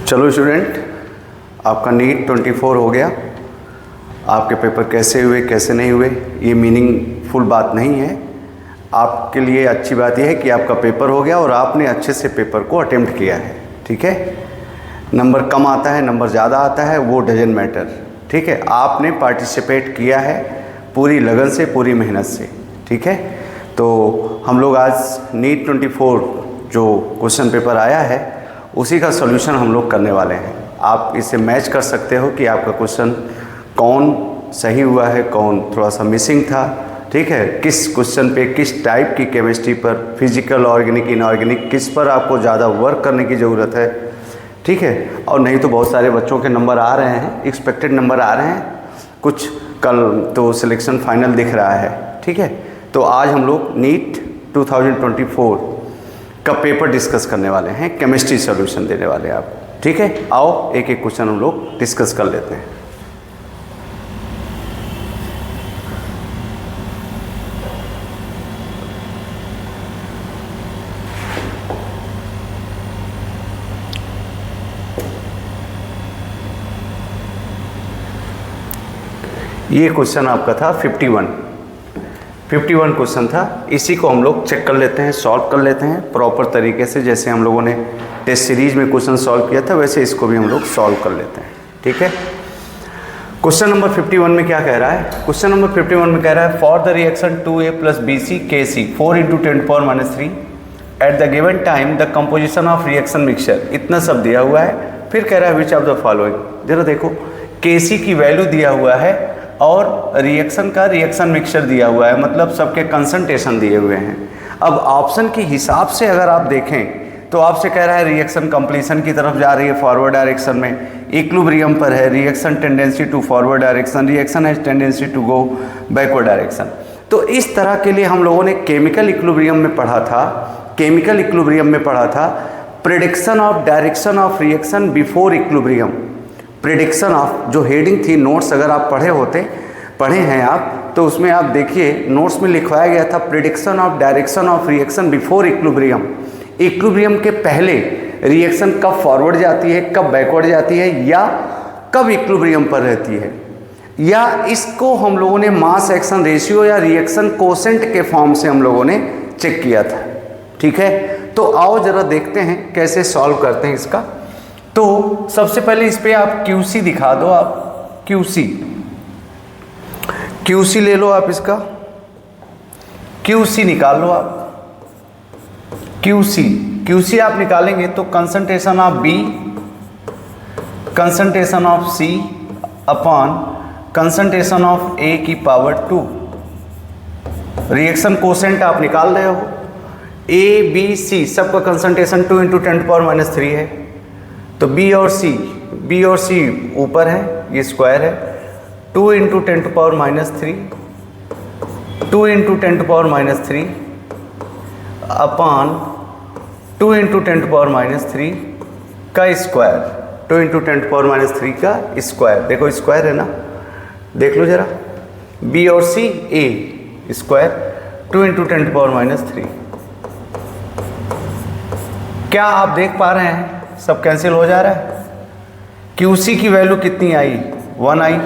चलो स्टूडेंट, आपका नीट 24 हो गया। आपके पेपर कैसे हुए कैसे नहीं हुए ये मीनिंगफुल बात नहीं है। आपके लिए अच्छी बात यह है कि आपका पेपर हो गया और आपने अच्छे से पेपर को अटेम्प्ट किया है। ठीक है, नंबर कम आता है नंबर ज़्यादा आता है वो डजंट मैटर। ठीक है, आपने पार्टिसिपेट किया है पूरी लगन से पूरी मेहनत से। ठीक है, तो हम लोग आज नीट 24 जो क्वेश्चन पेपर आया है उसी का सॉल्यूशन हम लोग करने वाले हैं। आप इसे मैच कर सकते हो कि आपका क्वेश्चन कौन सही हुआ है कौन थोड़ा सा मिसिंग था। ठीक है, किस क्वेश्चन पे किस टाइप की केमिस्ट्री पर, फिजिकल, ऑर्गेनिक, इनऑर्गेनिक, किस पर आपको ज़्यादा वर्क करने की ज़रूरत है। ठीक है, और नहीं तो बहुत सारे बच्चों के नंबर आ रहे हैं, एक्सपेक्टेड नंबर आ रहे हैं, कुछ कल तो सिलेक्शन फाइनल दिख रहा है। ठीक है, तो आज हम लोग नीट 2024 का पेपर डिस्कस करने वाले हैं, केमिस्ट्री सॉल्यूशन देने वाले हैं आपको। ठीक है, आओ एक एक क्वेश्चन हम लोग डिस्कस कर लेते हैं। ये क्वेश्चन आपका था 51 क्वेश्चन था। इसी को हम लोग चेक कर लेते हैं, सॉल्व कर लेते हैं प्रॉपर तरीके से। जैसे हम लोगों ने टेस्ट सीरीज में क्वेश्चन सॉल्व किया था वैसे इसको भी हम लोग सॉल्व कर लेते हैं। ठीक है, क्वेश्चन नंबर 51 में क्या कह रहा है? क्वेश्चन नंबर 51 में कह रहा है for the reaction 2A + BC KC 4 × 10⁻³ at the given time the composition of reaction mixture. इतना सब दिया हुआ है। फिर कह रहा है विच ऑफ द फॉलोइंग। जरा देखो, KC की वैल्यू दिया हुआ है और रिएक्शन का रिएक्शन मिक्सचर दिया हुआ है, मतलब सबके कंसंट्रेशन दिए हुए हैं। अब ऑप्शन के हिसाब से अगर आप देखें तो आपसे कह रहा है रिएक्शन कंप्लीशन की तरफ जा रही है फॉरवर्ड डायरेक्शन में, इक्विलिब्रियम पर है, reaction tendency to forward direction, reaction has tendency to go backward direction. तो इस तरह के लिए हम लोगों ने केमिकल इक्विलिब्रियम में पढ़ा था, केमिकल इक्विलिब्रियम में पढ़ा था prediction of direction of reaction before equilibrium. Prediction of जो हेडिंग थी, नोट्स अगर आप पढ़े हैं आप तो उसमें आप देखिए नोट्स में लिखवाया गया था prediction of direction of reaction before equilibrium. Equilibrium के पहले रिएक्शन कब फॉरवर्ड जाती है, कब बैकवर्ड जाती है, या कब इक्विलिब्रियम पर रहती है, या इसको हम लोगों ने मास एक्शन रेशियो या रिएक्शन कोसेंट के फॉर्म से हम लोगों ने चेक किया था। ठीक है, तो आओ जरा देखते हैं कैसे सॉल्व करते हैं इसका। तो सबसे पहले इस पे आप QC दिखा दो। आप QC ले लो, आप इसका QC निकाल लो। आप QC आप निकालेंगे तो concentration of B, concentration of C upon concentration of A की पावर 2। रिएक्शन कोसेंट आप निकाल रहे हो, A B C सबका कंसंट्रेशन 2 × 10⁻³ है। तो B और C ऊपर है, ये स्क्वायर है, 2 × 10⁻³ 2 × 10⁻³ अपॉन 2 × 10⁻³ का स्क्वायर, 2 × 10⁻³ का स्क्वायर। देखो स्क्वायर है ना, देख लो जरा, B और C A स्क्वायर 2 × 10⁻³। क्या आप देख पा रहे हैं सब कैंसिल हो जा रहा है। QC की वैल्यू कितनी आई? 1 आई।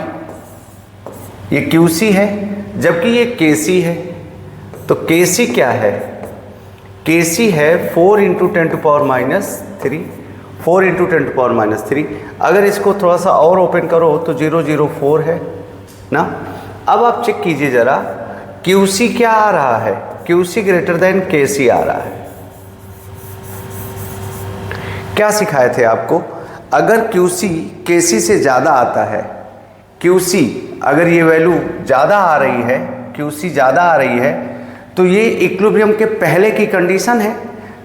ये QC है जबकि ये KC है। तो KC क्या है? KC है 4 × 10⁻³ 4 × 10⁻³ अगर इसको थोड़ा सा और ओपन करो तो 004 है ना। अब आप चेक कीजिए जरा, QC क्या आ रहा है? QC > KC आ रहा है। क्या सिखाए थे आपको? अगर QC KC से ज़्यादा आता है, QC अगर ये वैल्यू ज़्यादा आ रही है, QC ज़्यादा आ रही है तो ये इक्विलिब्रियम के पहले की कंडीशन है,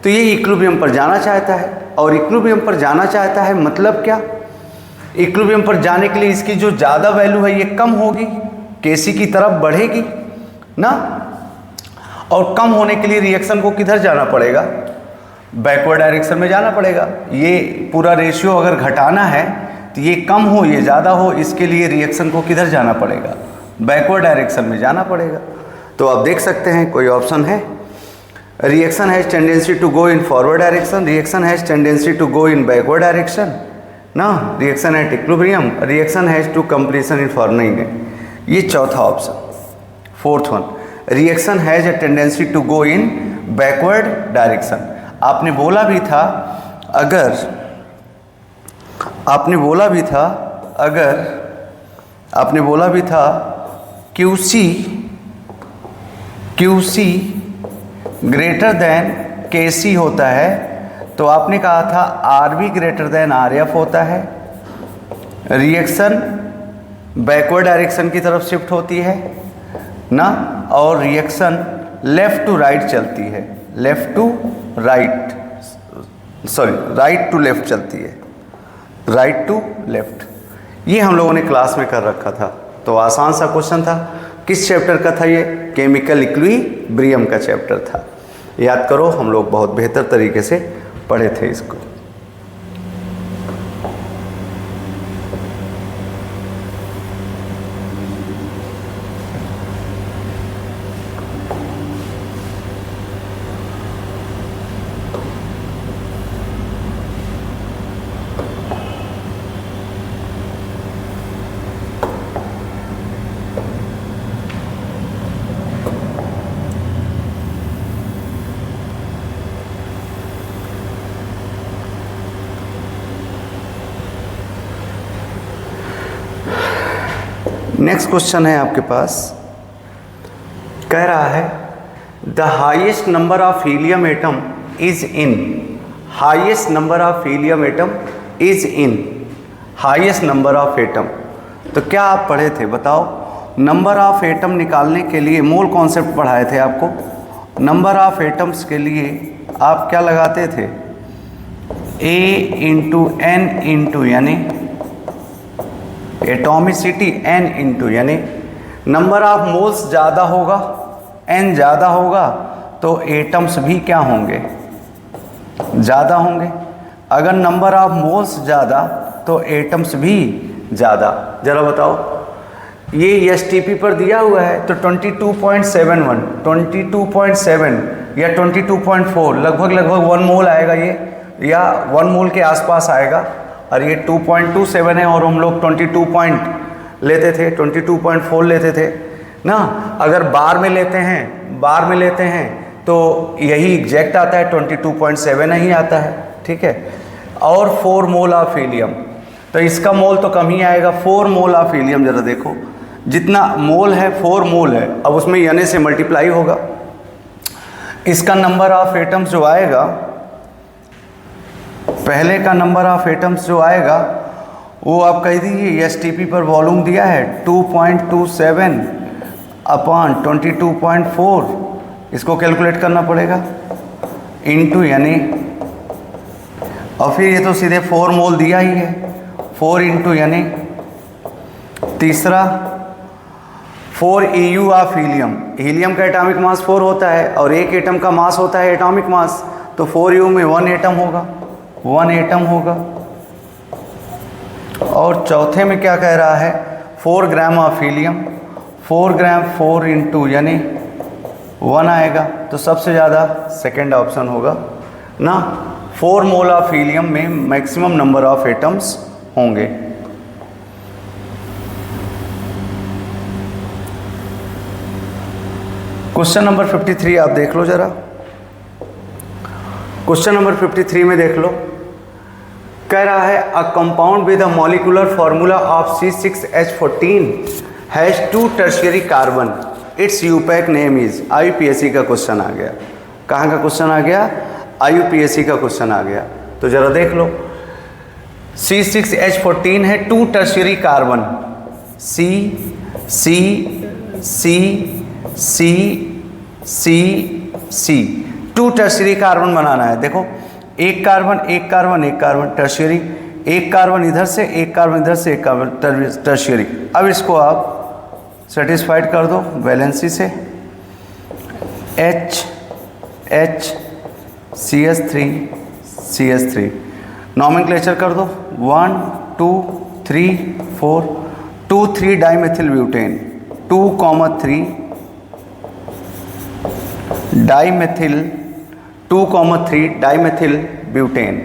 तो ये इक्विलिब्रियम पर जाना चाहता है। और इक्विलिब्रियम पर जाना चाहता है मतलब क्या? इक्विलिब्रियम पर जाने के लिए इसकी जो ज़्यादा वैल्यू है ये कम होगी, KC की तरफ बढ़ेगी ना। और कम होने के लिए रिएक्शन को किधर जाना पड़ेगा? बैकवर्ड डायरेक्शन में जाना पड़ेगा। ये पूरा रेशियो अगर घटाना है तो ये कम हो ये ज़्यादा हो, इसके लिए रिएक्शन को किधर जाना पड़ेगा? बैकवर्ड डायरेक्शन में जाना पड़ेगा। तो आप देख सकते हैं कोई ऑप्शन है Reaction has tendency to go in forward direction, reaction has tendency to go in backward direction. ना, reaction at equilibrium, reaction has to completion in for, नहीं, ये चौथा option. Fourth one, reaction has a tendency to go in backward direction. आपने बोला भी था QC greater than KC होता है, तो आपने कहा था RB ग्रेटर देन RF होता है, रिएक्शन बैकवर्ड डायरेक्शन की तरफ शिफ्ट होती है ना, और रिएक्शन लेफ्ट टू राइट चलती है, राइट टू लेफ्ट चलती है, राइट टू लेफ्ट। ये हम लोगों ने क्लास में कर रखा था, तो आसान सा क्वेश्चन था। किस चैप्टर का था ये? केमिकल इक्विलिब्रियम का चैप्टर था। याद करो, हम लोग बहुत बेहतर तरीके से पढ़े थे इसको। नेक्स्ट क्वेश्चन है आपके पास, कह रहा है the highest number of helium atom is in, highest number of helium atom is in, highest number of atom. तो क्या आप पढ़े थे बताओ? नंबर ऑफ एटम निकालने के लिए मोल कॉन्सेप्ट पढ़ाए थे आपको। नंबर ऑफ एटम्स के लिए आप क्या लगाते थे? A इंटू एन इंटू यानी एटॉमिसिटी n इंटू, यानी नंबर ऑफ मोल्स ज़्यादा होगा, n ज़्यादा होगा, तो एटम्स भी क्या होंगे? ज़्यादा होंगे। अगर नंबर ऑफ मोल्स ज़्यादा तो एटम्स भी ज़्यादा। ज़रा बताओ, ये STP पर दिया हुआ है तो 22.71, 22.7 या 22.4 लगभग 1 मोल आएगा ये, या 1 मोल के आसपास आएगा। और ये 2.27 है और हम लोग 22 लेते थे, 22.4 लेते थे ना। अगर बार में लेते हैं तो यही एग्जैक्ट आता है, 22.7 ही आता है, ठीक है। और 4 मोल ऑफ हीलियम, तो इसका मोल तो कम ही आएगा। 4 मोल ऑफ हीलियम, ज़रा देखो जितना मोल है 4 मोल है, अब उसमें यानी से मल्टीप्लाई होगा। इसका नंबर ऑफ एटम्स जो आएगा, पहले का नंबर ऑफ एटम्स जो आएगा वो आप कह दीजिए, STP पर वॉल्यूम दिया है 2.27 अपॉन 22.4, इसको कैलकुलेट करना पड़ेगा इनटू यानी, और फिर ये तो सीधे 4 मोल दिया ही है, 4 इंटू यानी तीसरा 4 EU ऑफ हीलियम। हीलियम का एटॉमिक मास 4 होता है और एक एटम का मास होता है एटॉमिक मास, तो 4 EU में 1 एटम होगा, 1 एटम होगा। और चौथे में क्या कह रहा है? 4 gram of helium, 4 gram 4 into यानी 1 आएगा, तो सबसे ज़्यादा सेकेंड ऑप्शन होगा ना। 4 मोल ऑफ हीलियम में मैक्सिमम नंबर ऑफ एटम्स होंगे। क्वेश्चन नंबर 53 आप देख लो जरा। क्वेश्चन नंबर 53 में देख लो, कह रहा है a compound with a molecular formula of C6H14 has 2 tertiary carbon, its IUPAC name is. IUPAC का क्वेश्चन आ गया। कहाँ का क्वेश्चन आ गया? IUPAC का क्वेश्चन आ गया। तो जरा देख लो, C6H14 है 2 tertiary carbon, C C C C C C, 2 tertiary carbon बनाना है। देखो, एक कार्बन एक कार्बन एक कार्बन टर्शियरी, एक कार्बन इधर से एक कार्बन इधर से एक कार्बन टर्शियरी। अब इसको आप सेटिस्फाइड कर दो वैलेंसी से, H H CH3 CH3, nomenclature कर दो 1 2 3 4, 2 3 dimethyl butane, 2,3 dimethyl 2,3 dimethyl butane.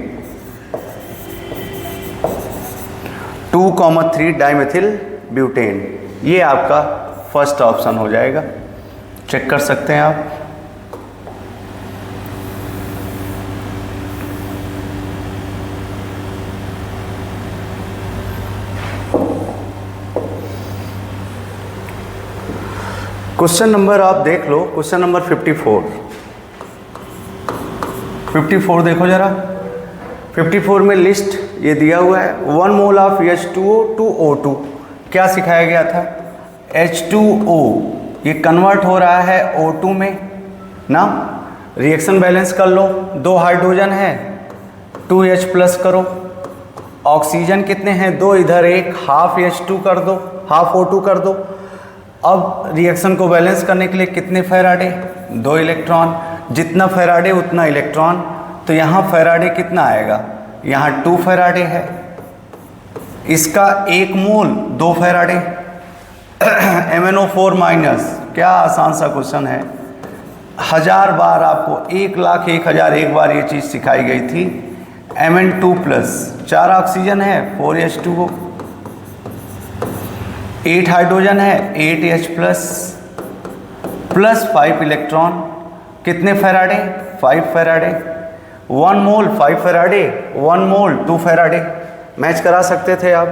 2,3 dimethyl butane. ये आपका फर्स्ट ऑप्शन हो जाएगा, चेक कर सकते हैं आप। क्वेश्चन नंबर आप देख लो, क्वेश्चन नंबर 54 देखो जरा। 54 में लिस्ट ये दिया हुआ है, 1 mole of H2O to O2। क्या सिखाया गया था? H2O ये कन्वर्ट हो रहा है O2 में ना, रिएक्शन बैलेंस कर लो। 2 हाइड्रोजन है, 2H प्लस करो। ऑक्सीजन कितने हैं? 2, इधर 1, हाफ H2 कर दो, हाफ O2 कर दो। अब रिएक्शन को बैलेंस करने के लिए कितने फैराडे? 2 इलेक्ट्रॉन, जितना फैराडे उतना इलेक्ट्रॉन। तो यहाँ फैराडे कितना आएगा? यहाँ 2 फैराडे है, इसका 1 मोल 2 फैराडे। MnO4 माइनस, क्या आसान सा क्वेश्चन है। 1000 बार आपको 1,01,001 बार ये चीज़ सिखाई गई थी। Mn2 प्लस, 4 ऑक्सीजन है, 4H2O, 8 हाइड्रोजन है, 8H प्लस, प्लस 5 इलेक्ट्रॉन। कितने फैराडे? 5 फैराडे। 1 मोल 5 फैराडे, 1 मोल 2 फैराडे। मैच करा सकते थे आप।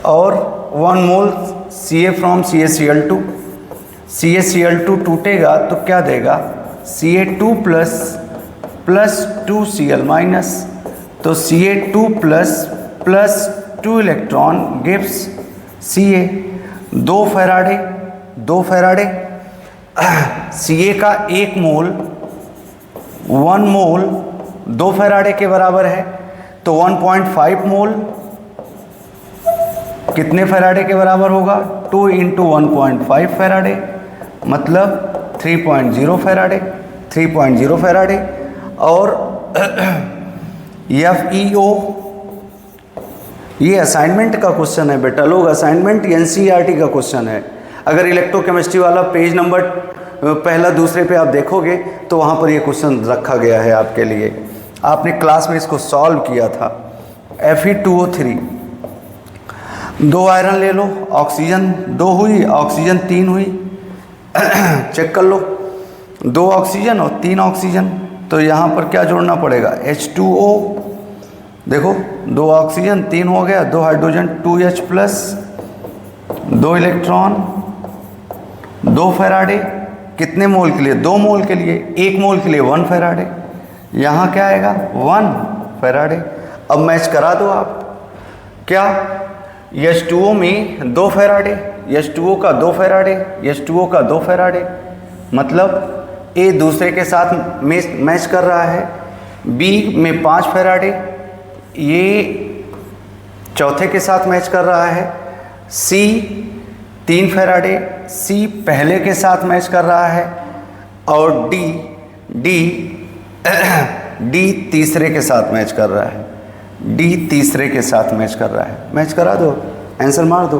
और 1 मोल Ca फ्रॉम CaCl2, CaCl2 टूटेगा तो क्या देगा? Ca2 plus plus 2Cl minus. तो Ca2 plus plus 2 electron gives Ca। 2 Faraday, 2 Faraday. Ca का 1 मोल 1 मोल 2 फैराडे के बराबर है, तो 1.5 मोल कितने फैराडे के बराबर होगा? 2 इंटू 1.5 फैराडे, मतलब 3.0 फैराडे, 3.0 फैराडे। और FeO, ये असाइनमेंट का क्वेश्चन है बेटा, लोग असाइनमेंट NCERT का क्वेश्चन है। अगर इलेक्ट्रोकेमिस्ट्री वाला पेज नंबर पहला दूसरे पे आप देखोगे तो वहाँ पर ये क्वेश्चन रखा गया है आपके लिए। आपने क्लास में इसको सॉल्व किया था। Fe2O3, 2 आयरन ले लो, ऑक्सीजन 2 हुई, ऑक्सीजन 3 हुई। चेक कर लो, 2 ऑक्सीजन और 3 ऑक्सीजन। तो यहाँ पर क्या जोड़ना पड़ेगा? H2O, देखो 2 ऑक्सीजन 3 हो गया, 2 hydrogen 2H plus, 2 electron 2 Faraday. कितने मोल के लिए? 2 मोल के लिए। 1 मोल के लिए 1 फैराडे। यहाँ क्या आएगा? 1 फैराडे। अब मैच करा दो आप। क्या? H2O में 2 फैराडे, H2O का 2 फैराडे, H2O का 2 फैराडे, मतलब A दूसरे के साथ मैच कर रहा है। B में 5 फैराडे, ये चौथे के साथ मैच कर रहा है। C 3 फैराडे, C पहले के साथ मैच कर रहा है। और D तीसरे के साथ मैच कर रहा है। D तीसरे के साथ मैच कर रहा है। मैच करा दो, आंसर मार दो।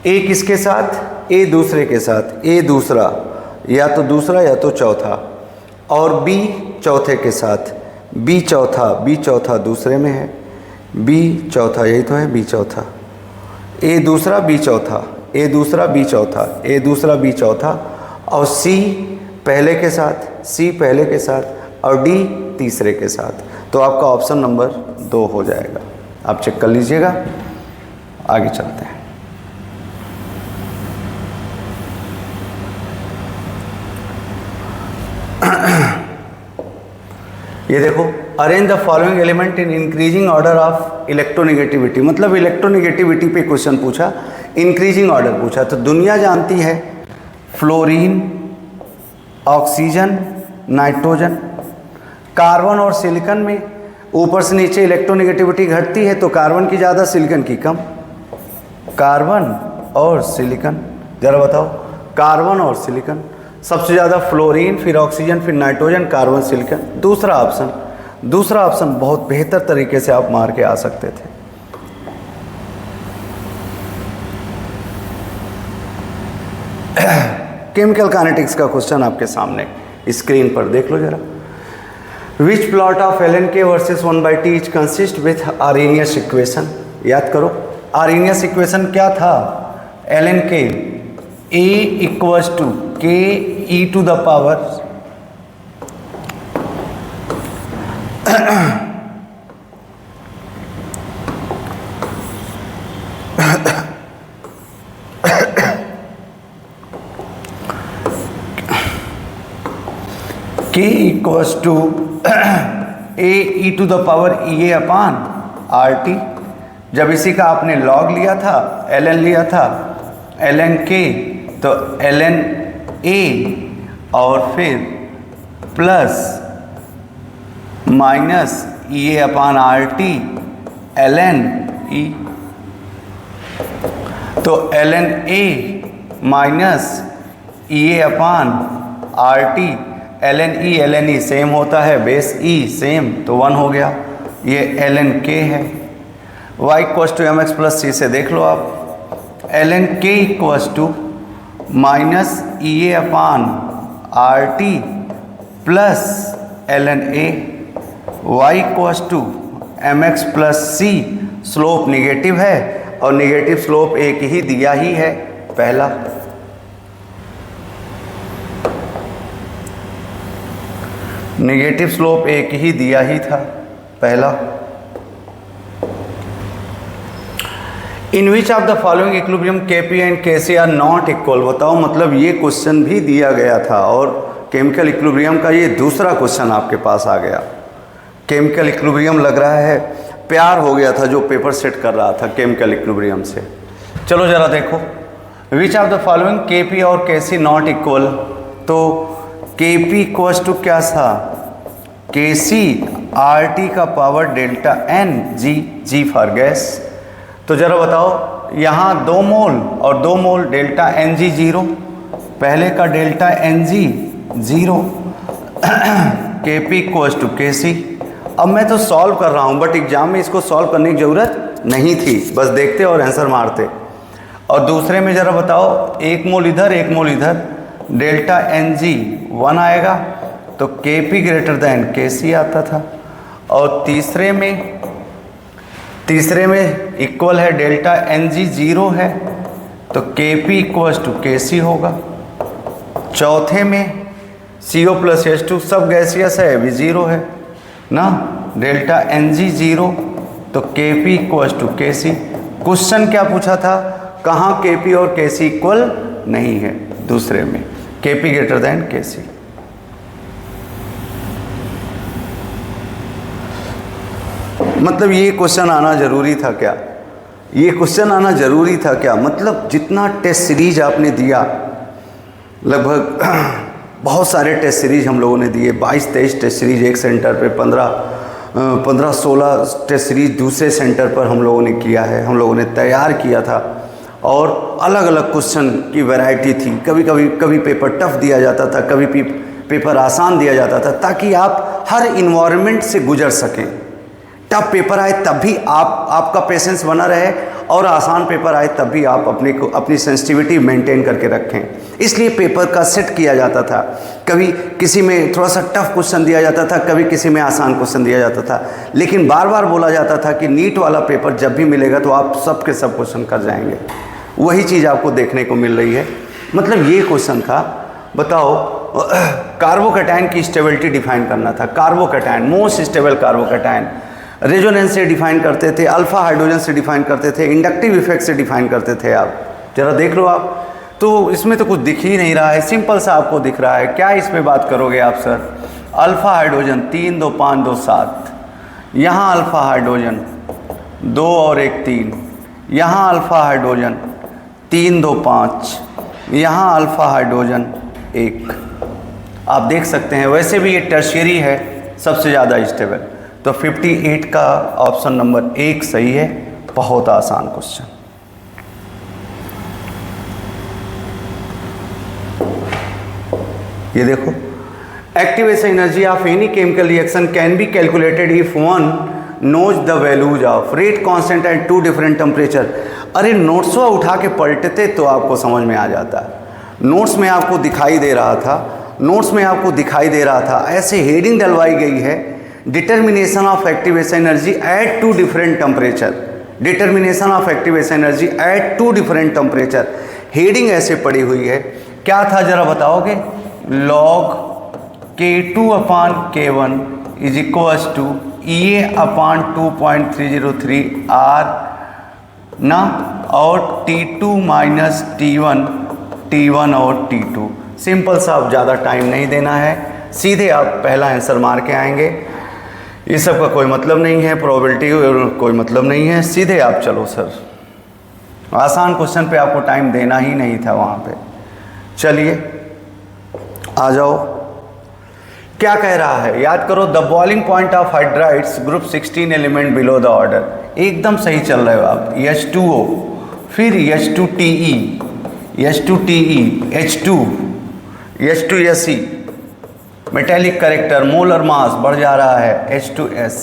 A किसके साथ? A दूसरे के साथ। A दूसरा, या तो दूसरा या तो चौथा। और B चौथे के साथ। B चौथा दूसरे में है। B चौथा, यही तो है, B चौथा। A दूसरा, B चौथा, A दूसरा, B चौथा, A दूसरा, B चौथा। और C पहले के साथ, C पहले के साथ, और D तीसरे के साथ। तो आपका ऑप्शन नंबर 2 हो जाएगा। आप चेक कर लीजिएगा। आगे चलते हैं। ये देखो, arrange the following element in increasing order of electronegativity. मतलब इलेक्ट्रोनेगेटिविटी पे क्वेश्चन पूछा, इंक्रीजिंग ऑर्डर पूछा। तो दुनिया जानती है फ्लोरीन, ऑक्सीजन, नाइट्रोजन। कार्बन और सिलिकॉन में ऊपर से नीचे इलेक्ट्रोनेगेटिविटी घटती है, तो कार्बन की ज़्यादा, सिलिकॉन की कम। कार्बन और सिलिकॉन, ज़रा बताओ, कार्बन और सिलिकॉन। सबसे ज़्यादा फ्लोरीन, फिर ऑक्सीजन, फिर नाइट्रोजन, कार्बन, सिलिकॉन। दूसरा ऑप्शन बहुत बेहतर तरीके से आप मार के आ सकते थे। केमिकल काइनेटिक्स का क्वेश्चन आपके सामने स्क्रीन पर देख लो जरा। Which plot of ln k versus 1/t is consist with Arrhenius equation. याद करो आर्हेनियस इक्वेशन क्या था, ln k a equals to k e to the power k equals to a e to the power e a upon RT। जब इसी का आपने log लिया था, ln लिया था, ln k तो ln a और फिर plus minus e a upon RT ln e, तो ln a minus e a upon RT ln e same होता है, बेस e सेम तो 1 हो गया, ये ln k है। y equals to mx plus c से देख लो आप, ln k equals to minus e a upon RT plus ln a, y equals to mx plus c, slope negative है और निगेटिव स्लोप एक ही दिया ही है पहला। नेगेटिव स्लोप एक ही दिया ही था पहला। In which of the following equilibrium Kp and Kc are not equal. बताओ, मतलब ये क्वेश्चन भी दिया गया था और केमिकल इक्विलिब्रियम का ये दूसरा क्वेश्चन आपके पास आ गया। केमिकल इक्विलिब्रियम लग रहा है प्यार हो गया था जो पेपर सेट कर रहा था केमिकल इक्विलिब्रियम से। चलो जरा देखो, विच ऑफ द फॉलोइंग Kp और Kc नॉट इक्वल। तो Kp इक्वल्स टू क्या था, Kc RT का power delta n g for gas. तो जरा बताओ, यहाँ 2 मोल और 2 मोल डेल्टा n g 0, पहले का delta n g 0, Kp equals to Kc। अब मैं तो सॉल्व कर रहा हूँ बट एग्जाम में इसको सॉल्व करने की ज़रूरत नहीं थी, बस देखते और आंसर मारते। और दूसरे में ज़रा बताओ, 1 मोल इधर 1 मोल इधर, डेल्टा एन जी 1 आएगा तो Kp ग्रेटर दैन Kc आता था। और तीसरे में इक्वल है डेल्टा एन जी 0 है तो Kp इक्वल्स टू Kc होगा। चौथे में CO प्लस H2 सब गैसियस है, अभी 0 है ना, डेल्टा एन जी 0 तो Kp equals to Kc। Question क्या पूछा था, कहाँ Kp और Kc इक्वल नहीं है, दूसरे में Kp ग्रेटर दैन Kc। मतलब ये क्वेश्चन आना जरूरी था क्या, ये क्वेश्चन आना जरूरी था क्या। मतलब जितना टेस्ट सीरीज आपने दिया, लगभग बहुत सारे टेस्ट सीरीज हम लोगों ने दिए, 22-23 टेस्ट सीरीज एक सेंटर पे, 15-16 टेस्ट सीरीज दूसरे सेंटर पर हम लोगों ने किया है, हम लोगों ने तैयार किया था। और अलग अलग क्वेश्चन की वैरायटी थी, कभी पेपर टफ दिया जाता था, कभी पेपर आसान दिया जाता था, ताकि आप हर इन्वायरमेंट से गुजर सकें। टफ पेपर आए तब भी आपका पेशेंस बना रहे और आसान पेपर आए तब भी आप अपनी सेंसिटिविटी मेंटेन करके रखें। इसलिए पेपर का सेट किया जाता था, कभी किसी में थोड़ा सा टफ क्वेश्चन दिया जाता था, कभी किसी में आसान क्वेश्चन दिया जाता था, लेकिन बार बार बोला जाता था कि नीट वाला पेपर जब भी मिलेगा तो आप सब के सब क्वेश्चन कर जाएंगे। वही चीज़ आपको देखने को मिल रही है। मतलब ये क्वेश्चन था, बताओ कार्बोकैटायन की स्टेबिलिटी डिफाइन करना था। Carbocation, most stable carbocation, resonance से डिफाइन करते थे, अल्फा हाइड्रोजन से डिफाइन करते थे, इंडक्टिव इफेक्ट से डिफाइन करते थे। आप जरा देख लो आप, तो इसमें तो कुछ दिख ही नहीं रहा है, सिंपल सा आपको दिख रहा है। क्या इस पे बात करोगे आप सर? अल्फा हाइड्रोजन 3 2 5 2 7, यहाँ अल्फा हाइड्रोजन 2 और 1 3, यहाँ अल्फा हाइड्रोजन 3 2 5, यहाँ अल्फा हाइड्रोजन 1। आप देख सकते हैं, वैसे भी ये टर्शियरी है सबसे ज़्यादा स्टेबल। तो 58 का ऑप्शन नंबर 1 सही है। बहुत आसान क्वेश्चन। ये देखो, activation energy of any chemical reaction can be calculated if one knows the values of rate constant at 2 different temperature. अरे नोट्सवा उठा के पलटते तो आपको समझ में आ जाता है। नोट्स में आपको दिखाई दे रहा था नोट्स में आपको दिखाई दे रहा था, ऐसे हेडिंग डलवाई गई है, determination of activation energy at two different temperature, determination of activation energy at two different temperature, heading ऐसे पड़ी हुई है। क्या था जरा बताओगे? log K2 upon K1 is equals to EA upon 2.303 R ना, और T2 माइनस T1 और T2। सिंपल सा, आप ज़्यादा टाइम नहीं देना है, सीधे आप पहला आंसर मार के आएंगे। ये सब का कोई मतलब नहीं है, प्रोबेबिलिटी कोई मतलब नहीं है, सीधे आप चलो सर। आसान क्वेश्चन पे आपको टाइम देना ही नहीं था वहाँ पे। चलिए आ जाओ, क्या कह रहा है याद करो। The boiling point of hydrides group 16 element below the order, एकदम सही चल रहे हो आप। H2O, फिर H2TE, H2TE, H2, H2SE, metallic character, molar mass बढ़ जा रहा है, H2S,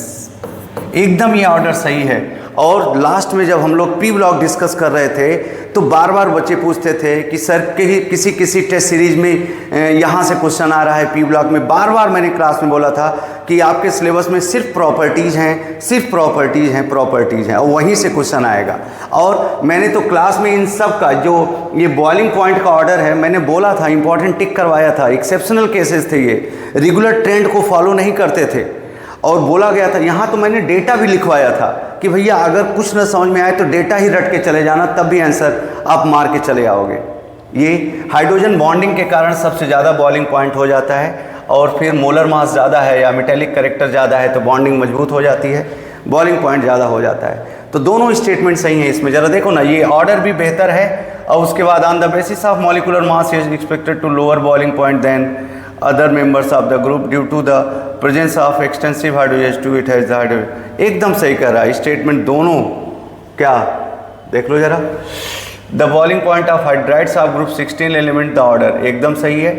एकदम ये ऑर्डर सही है। और लास्ट में जब हम लोग पी ब्लॉक डिस्कस कर रहे थे तो बार बार बच्चे पूछते थे कि सर किसी टेस्ट सीरीज में यहाँ से क्वेश्चन आ रहा है पी ब्लॉक में। बार बार मैंने क्लास में बोला था कि आपके सिलेबस में सिर्फ प्रॉपर्टीज़ हैं, सिर्फ प्रॉपर्टीज़ हैं, और वहीं से क्वेश्चन आएगा। और मैंने तो क्लास में इन सब का जो ये बॉइलिंग पॉइंट का ऑर्डर है, मैंने बोला था, इंपॉर्टेंट टिक करवाया था, एक्सेप्शनल केसेस थे, ये रेगुलर ट्रेंड को फॉलो नहीं करते थे। और बोला गया था, यहाँ तो मैंने डेटा भी लिखवाया था कि भैया अगर कुछ न समझ में आए तो डेटा ही रट के चले जाना, तब भी आंसर आप मार के चले आओगे। ये हाइड्रोजन बॉन्डिंग के कारण सबसे ज़्यादा बॉइलिंग पॉइंट हो जाता है, और फिर मोलर मास ज़्यादा है या मेटेलिक करेक्टर ज़्यादा है तो बॉन्डिंग मजबूत हो जाती है, बॉइलिंग पॉइंट ज़्यादा हो जाता है। तो दोनों स्टेटमेंट सही हैं इसमें। ज़रा देखो ना, ये ऑर्डर भी बेहतर है। और उसके बाद on the basis of molecular mass is expected to lower boiling point than other members of the group due to the presence of extensive hydrogen it has the hydrogen। एकदम सही कह रहा है स्टेटमेंट दोनों। क्या देख लो जरा, the boiling point of hydrides of group 16 element the order एकदम सही है।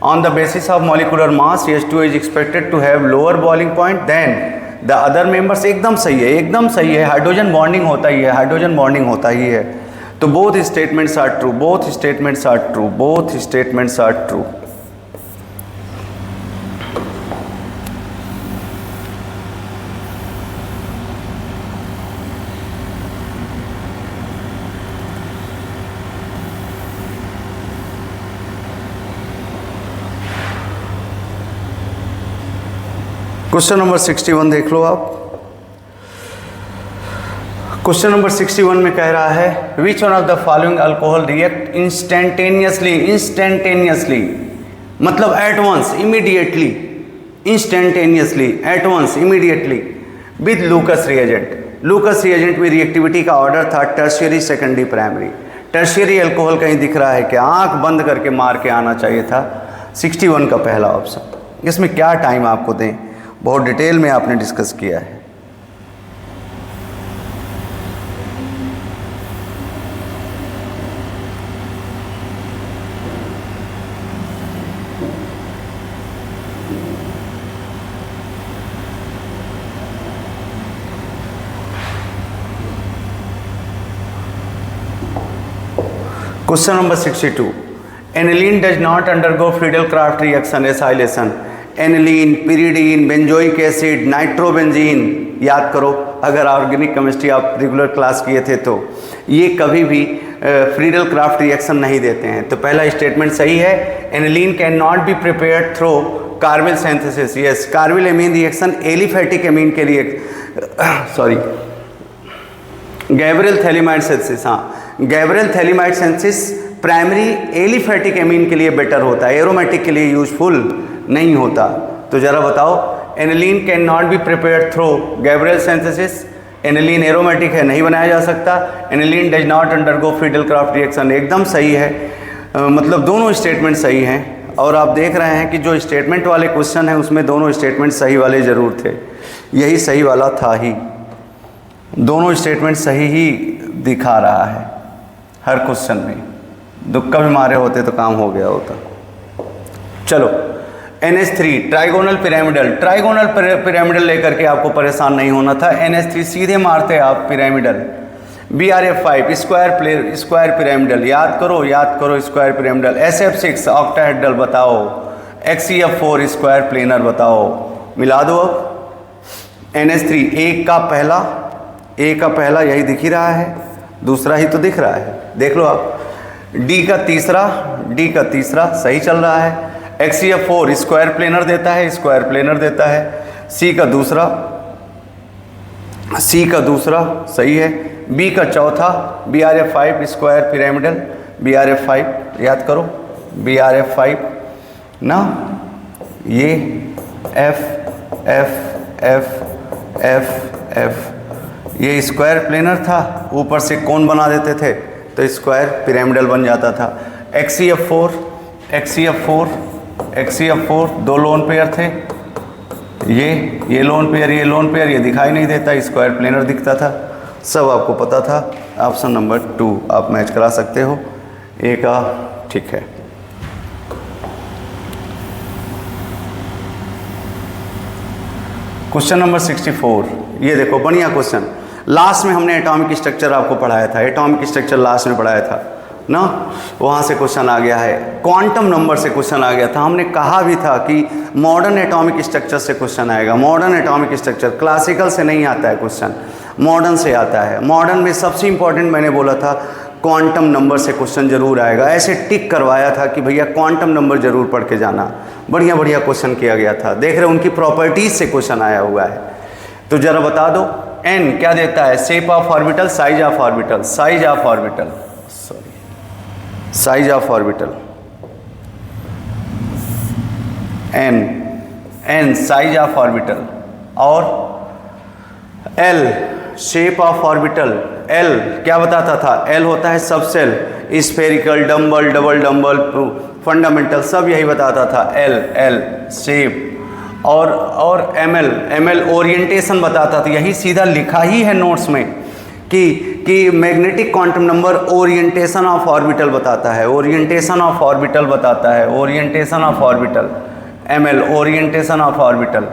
On the basis of molecular mass H2 is expected to have lower boiling point than the other members, एकदम सही है, एकदम सही है। हाइड्रोजन बॉन्डिंग होता ही है, हाइड्रोजन बॉन्डिंग होता ही है। तो both statements are true, both statements are true, both statements are true. Question number 61 देख लो आप। क्वेश्चन नंबर 61 में कह रहा है which one of the following alcohol react instantaneously, मतलब at once, immediately, instantaneously, at once, immediately with Lucas reagent. Lucas reagent में reactivity का ऑर्डर था tertiary, secondary, primary. Tertiary alcohol कहीं दिख रहा है क्या? आंख बंद करके मार के आना चाहिए था 61 का पहला ऑप्शन। इसमें क्या टाइम आपको दें, बहुत डिटेल में आपने डिस्कस किया है। Question number 62, aniline does not undergo Friedel-Crafts reaction acylation. Aniline, pyridine, benzoic acid, nitrobenzene, याद करो अगर ऑर्गेनिक केमिस्ट्री आप रेगुलर क्लास किए थे तो ये कभी भी फ्रीडल-क्राफ्ट रिएक्शन नहीं देते हैं। तो पहला स्टेटमेंट सही है, aniline can not be prepared through carbyl synthesis. Yes, carbyl amine reaction aliphatic amine के लिए, सॉरी, गैब्रियल थैलीमाइड सिंथेसिस, हाँ, Gabriel phthalimide synthesis primary aliphatic amine के लिए बेटर होता है, एरोमेटिक के लिए यूजफुल नहीं होता। तो जरा बताओ, aniline can not be prepared through Gabriel synthesis, aniline aromatic है, नहीं बनाया जा सकता। Aniline does not undergo Friedel-Crafts reaction, एकदम सही है। मतलब दोनों स्टेटमेंट सही हैं। और आप देख रहे हैं कि जो स्टेटमेंट वाले क्वेश्चन हैं उसमें दोनों स्टेटमेंट सही वाले ज़रूर थे, यही सही वाला था ही। दोनों स्टेटमेंट सही ही दिखा रहा है हर क्वेश्चन में। दुक्का भी मारे होते तो काम हो गया होता। चलो, NH3 trigonal pyramidal, trigonal pyramidal लेकर के आपको परेशान नहीं होना था। NH3 सीधे मारते आप पिरामिडल। BRF5 स्क्वायर पिरामिडल, याद करो स्क्वायर पिरामिडल। SF6 ऑक्टाहेड्रल, बताओ HCl4 स्क्वायर प्लेनर बताओ, मिला दो अब। NH3 एक का पहला यही दिख ही रहा है, दूसरा ही तो दिख रहा है, देख लो आप। D का तीसरा सही चल रहा है। HCl4 स्क्वायर प्लेनर देता है, C का दूसरा सही है। B का चौथा BrF5 स्क्वायर पिरामिडल, BrF5 याद करो, BrF5 ना, ये F ये स्क्वायर प्लेनर था, ऊपर से कोन बना देते थे तो स्क्वायर पिरामिडल बन जाता था। HCl4 दो लोन पेयर थे, ये लोन पेयर, ये दिखाई नहीं देता, स्क्वायर प्लेनर दिखता था, सब आपको पता था। ऑप्शन नंबर 2 आप मैच करा सकते हो, ए का ठीक है। क्वेश्चन नंबर 64, ये देखो बढ़िया क्वेश्चन। लास्ट में हमने एटॉमिक स्ट्रक्चर आपको पढ़ाया था, एटॉमिक स्ट्रक्चर लास्ट में पढ़ाया था ना, वहाँ से क्वेश्चन आ गया है। क्वांटम नंबर से क्वेश्चन आ गया था। हमने कहा भी था कि मॉडर्न एटॉमिक स्ट्रक्चर से क्वेश्चन आएगा। मॉडर्न एटॉमिक स्ट्रक्चर क्लासिकल से नहीं आता है क्वेश्चन, मॉडर्न से आता है। मॉडर्न में सबसे इंपॉर्टेंट मैंने बोला था क्वांटम नंबर से क्वेश्चन जरूर आएगा, ऐसे टिक करवाया था कि भैया क्वांटम नंबर जरूर पढ़ के जाना। बढ़िया क्वेश्चन किया गया था। देख रहे हो उनकी प्रॉपर्टीज से क्वेश्चन आया हुआ है। तो जरा बता दो n क्या देता है, shape of orbital, size of orbital, size of orbital n size of orbital, और l shape of orbital. l क्या बताता था, l होता है subshell, spherical, dumbbell, double dumbbell, fundamental, सब यही बताता था। l शेप, और ml ओरिएंटेशन बताता था। यही सीधा लिखा ही है नोट्स में कि magnetic quantum number orientation of orbital बताता है, ओरिएंटेशन ऑफ ऑर्बिटल बताता है, orientation of orbital, ml orientation of orbital,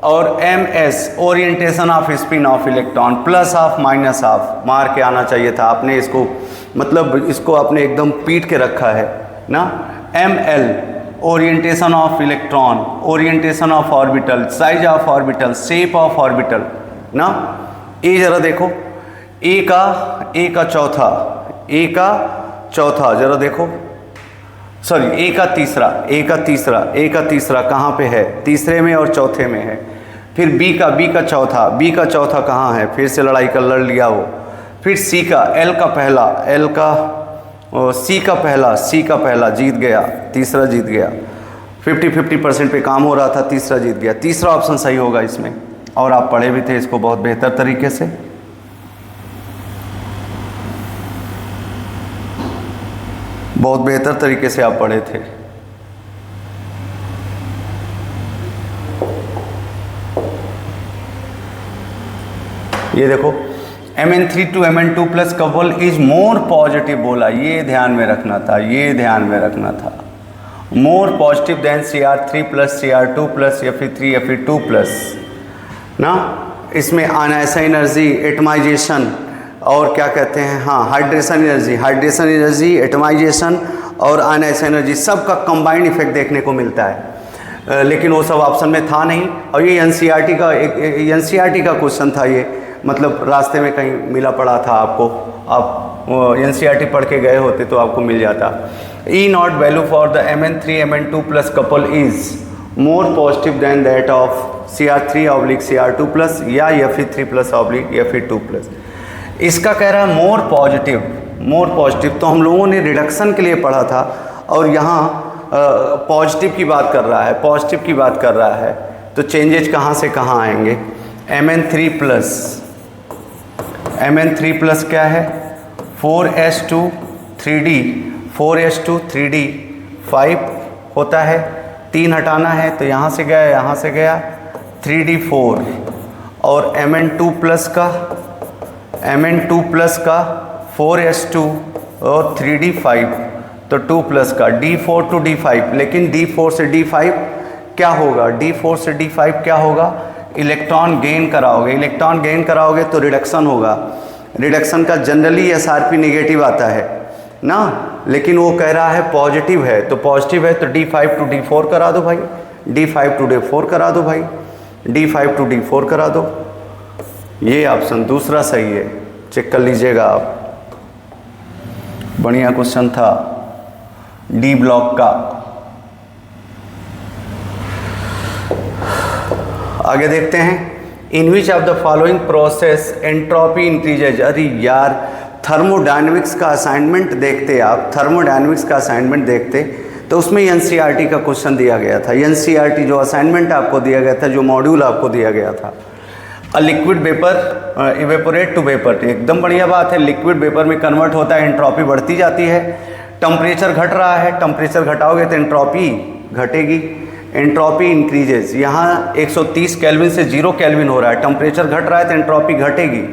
और ms orientation off spin off electron, plus of minus of. मार के आना चाहिए था आपने इसको, मतलब इसको आपने एकदम पीट के रखा है ना। ml orientation of electron, orientation of orbital, size of orbital, shape of orbital ना। ए जरा देखो, ए का चौथा जरा देखो, सॉरी ए का तीसरा कहाँ पे है, तीसरे में और चौथे में है। फिर बी का चौथा कहाँ है, फिर से लड़ लिया वो। फिर सी का, सी का पहला जीत गया, तीसरा जीत गया। 50-50% पे काम हो रहा था, तीसरा जीत गया। तीसरा ऑप्शन सही होगा इसमें, और आप पढ़े भी थे इसको बहुत बेहतर तरीके से। बहुत बेहतर तरीके से आप पढ़े थे। ये देखो Mn3 to Mn2 plus couple is more positive बोला, ये ध्यान में रखना था, more positive than Cr3 plus Cr2 plus Fe3 Fe2 plus ना। इसमें अनायसा एनर्जी, एटमाइजेशन, और क्या कहते हैं, हाँ हाइड्रेशन एनर्जी, एटमाइजेशन और अनायसा एनर्जी, सब का कंबाइंड इफेक्ट देखने को मिलता है। लेकिन वो सब ऑप्शन में था नहीं, और ये एनसीईआरटी का क्वेश्चन था ये, मतलब रास्ते में कहीं मिला पड़ा था आपको, आप एनसीईआरटी पढ़ के गए होते तो आपको मिल जाता। E not value for the Mn3 Mn2 plus couple is more positive than that of Cr3 Cr2 plus या Fe3 प्लस Fe2 प्लस। इसका कह रहा है मोर पॉजिटिव, तो हम लोगों ने रिडक्शन के लिए पढ़ा था, और यहाँ पॉजिटिव की बात कर रहा है, तो चेंजेज कहाँ से कहाँ आएंगे। Mn3 प्लस क्या है, 4s2 3d 5 होता है, 3 हटाना है तो यहाँ से गया 3d4, और Mn2 प्लस का 4s2 और 3d5, तो 2 प्लस का d4 to d5, लेकिन d4 से d5 क्या होगा, इलेक्ट्रॉन गेन कराओगे तो रिडक्शन होगा। रिडक्शन का जनरली SRP नेगेटिव आता है ना, लेकिन वो कह रहा है पॉजिटिव है, तो पॉजिटिव है तो D5 to D4 करा दो भाई, D5 to D4 करा दो भाई, D5 to D4 करा दो। ये ऑप्शन दूसरा सही है, चेक कर लीजिएगा आप। बढ़िया क्वेश्चन था डी ब्लॉक का। आगे देखते हैं, in which of the following process entropy increases. अरे यार, थर्मोडायनेमिक्स का असाइनमेंट देखते आप, थर्मोडायनेमिक्स का असाइनमेंट देखते तो उसमें एनसीईआरटी का क्वेश्चन दिया गया था। एनसीईआरटी जो असाइनमेंट आपको दिया गया था, जो मॉड्यूल आपको दिया गया था, a liquid vapour evaporate to vapour, एकदम बढ़िया बात है। लिक्विड वेपर में कन्वर्ट होता है, एंट्रोपी बढ़ती जाती है। टेम्परेचर घट रहा है, टेम्परेचर घटाओगे तो एंट्रोपी घटेगी, एंट्रोपी इंक्रीजेज। यहाँ 130 केल्विन से 0 केल्विन हो रहा है, टेम्परेचर घट रहा है तो एंट्रोपी घटेगी,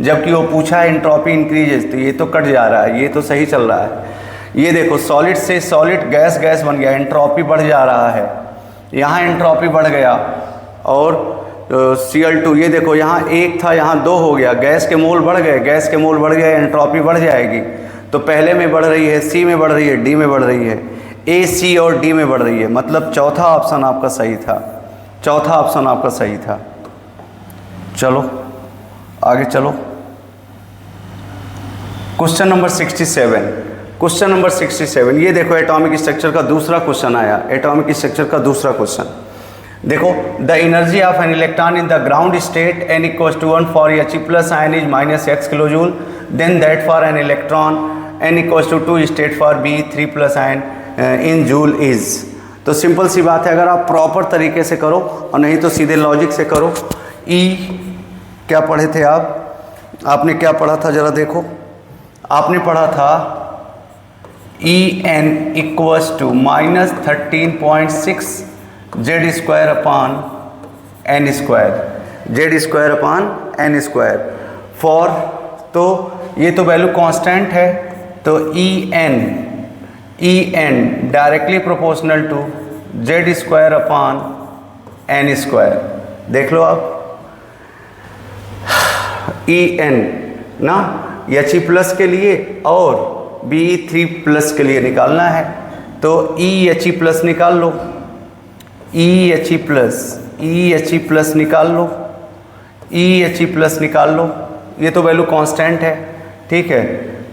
जबकि वो पूछा है एंट्रोपी इंक्रीजेज, तो ये तो कट जा रहा है, ये तो सही चल रहा है। ये देखो, सॉलिड से सॉलिड गैस गैस बन गया, एंट्रोपी बढ़ जा रहा है, यहाँ एंट्रोपी बढ़ गया। और Cl2, ये देखो यहाँ 1 था, यहाँ 2 हो गया, गैस के मोल बढ़ गए, गैस के मोल बढ़ गए, एंट्रोपी बढ़ जाएगी। तो पहले में बढ़ रही है, C में बढ़ रही है, D में बढ़ रही है, A, C और D में बढ़ रही है। मतलब चौथा ऑप्शन आपका सही था, चौथा ऑप्शन आपका सही था। चलो आगे चलो, क्वेश्चन नंबर 67। क्वेश्चन नंबर 67, ये देखो एटॉमिक स्ट्रक्चर का दूसरा क्वेश्चन आया, एटॉमिक स्ट्रक्चर का दूसरा क्वेश्चन देखो। The energy of an electron in the ground state n = 1 for He plus ion is -x kilo joule, then that for an electron n = 2 state for B 3 plus ion in joule is. तो simple सी बात है, अगर आप proper तरीके से करो और नहीं तो सीधे लॉजिक से करो। E क्या पढ़े थे आप, आपने क्या पढ़ा था जरा देखो, आपने पढ़ा था En = -13.6 Z² upon n², Z² upon n²। For, तो ये तो वैल्यू कांस्टेंट है, तो En directly proportional to Z² upon n²। देख लो आप, En ना He+ के लिए और Be3+ के लिए निकालना है, तो He+ निकाल लो, He+ निकाल लो, He+ निकाल लो। ये तो वैल्यू कांस्टेंट है, ठीक है,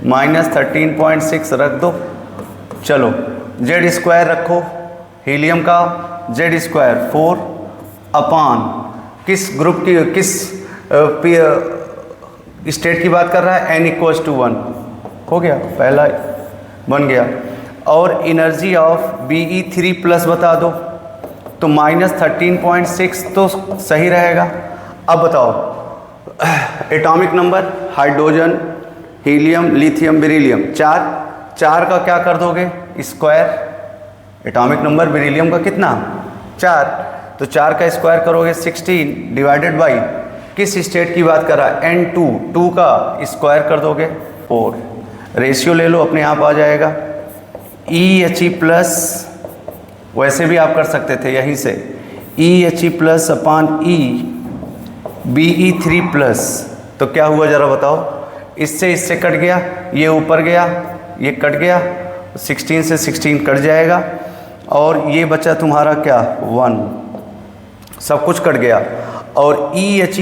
-13.6 रख दो। चलो Z² रखो, हीलियम का Z² 4 अपॉन किस ग्रुप की, किस स्टेट की बात कर रहा है, n = 1 हो गया, पहला बन गया। और एनर्जी ऑफ Be3+ बता दो, तो -13.6 तो सही रहेगा। अब बताओ atomic number, hydrogen, helium, lithium, beryllium, 4 का क्या कर दोगे, स्क्वायर। एटॉमिक नंबर बेरिलियम का कितना, 4, तो 4 का स्क्वायर करोगे 16 डिवाइडेड बाई किस स्टेट की बात कर रहा है, N2, 2 का स्क्वायर कर दोगे 4। रेशियो ले लो, अपने आप आ जाएगा। He+, वैसे भी आप कर सकते थे यहीं से, He+ अपॉन Be3+, तो क्या हुआ जरा बताओ, इससे कट गया, ये ऊपर गया, ये कट गया, 16 से 16 कट जाएगा, और ये बचा तुम्हारा क्या, 1, सब कुछ कट गया। और He+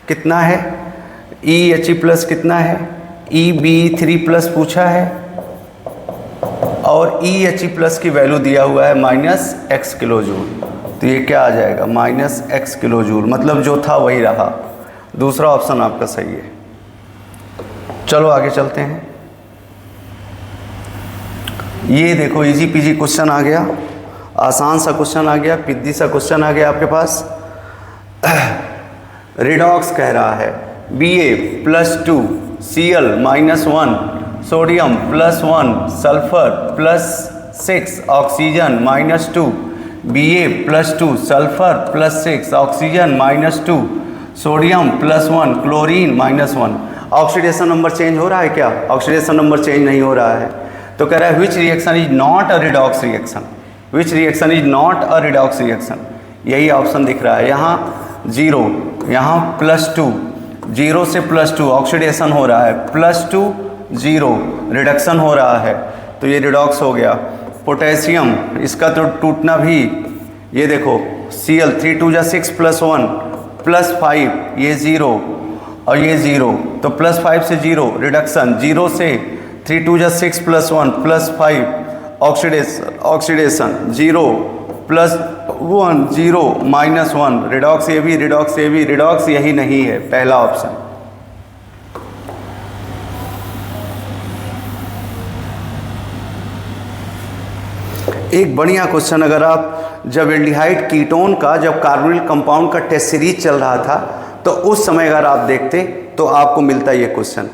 कितना है, He+ कितना है, Be3+ पूछा है, और He+ की वैल्यू दिया हुआ है -x किलो जूल, तो ये क्या आ जाएगा, -x किलो जूल। मतलब जो था वही रहा, दूसरा ऑप्शन आपका सही है। चलो आगे चलते हैं। ये देखो इजी पीजी क्वेश्चन आ गया, आसान सा क्वेश्चन आ गया, पिद्दी सा क्वेश्चन आ गया आपके पास। रिडॉक्स कह रहा है, Ba+2 Cl -1 sodium +1 sulphur +6 oxygen -2, Ba+2 sulphur +6 oxygen -2 sodium +1 chlorine -1। Oxidation number change हो रहा है क्या, ऑक्सीडेशन नंबर चेंज नहीं हो रहा है। तो कह रहा है which reaction is not a redox reaction, which reaction is not a redox reaction, यही ऑप्शन दिख रहा है। यहाँ 0, यहाँ +2, 0 से +2 ऑक्सीडेशन हो रहा है, +2 0, रिडक्शन हो रहा है तो ये रिडॉक्स हो गया। पोटेशियम, इसका तो टूटना भी, ये देखो Cl 3 2 6 + 1 +5, ये 0 और ये 0, तो +5 से 0 रिडक्शन, 0 से 3 2 6 + 1 +5 ऑक्सीडेशन 0 +1 0 -1 रिडॉक्स, ये भी रिडॉक्स, ये भी रिडॉक्स, यही नहीं है पहला ऑप्शन। एक बढ़िया क्वेश्चन, अगर आप जब एल्डिहाइड कीटोन का, जब कार्बोनिल कंपाउंड का टेस्ट सीरीज चल रहा था तो उस समय अगर आप देखते तो आपको मिलता ये क्वेश्चन,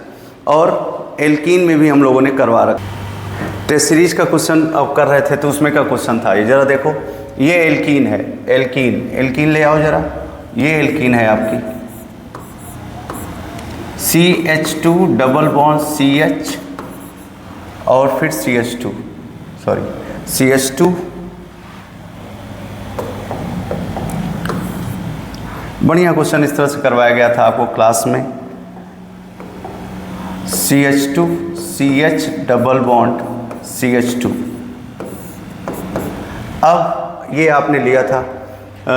और एल्कीन में भी हम लोगों ने करवा रखा। टेस्ट सीरीज का क्वेश्चन अब कर रहे थे तो उसमें का क्वेश्चन था ये, जरा देखो ये एल्कीन है, एल्कीन, एल्कीन ले आओ जरा, ये एल्कीन है आपकी CH2 डबल बॉन्ड CH और फिर CH2, सॉरी CH2, बढ़िया क्वेश्चन इस तरह से करवाया गया था आपको क्लास में, CH2 CH double bond CH2। अब ये आपने लिया था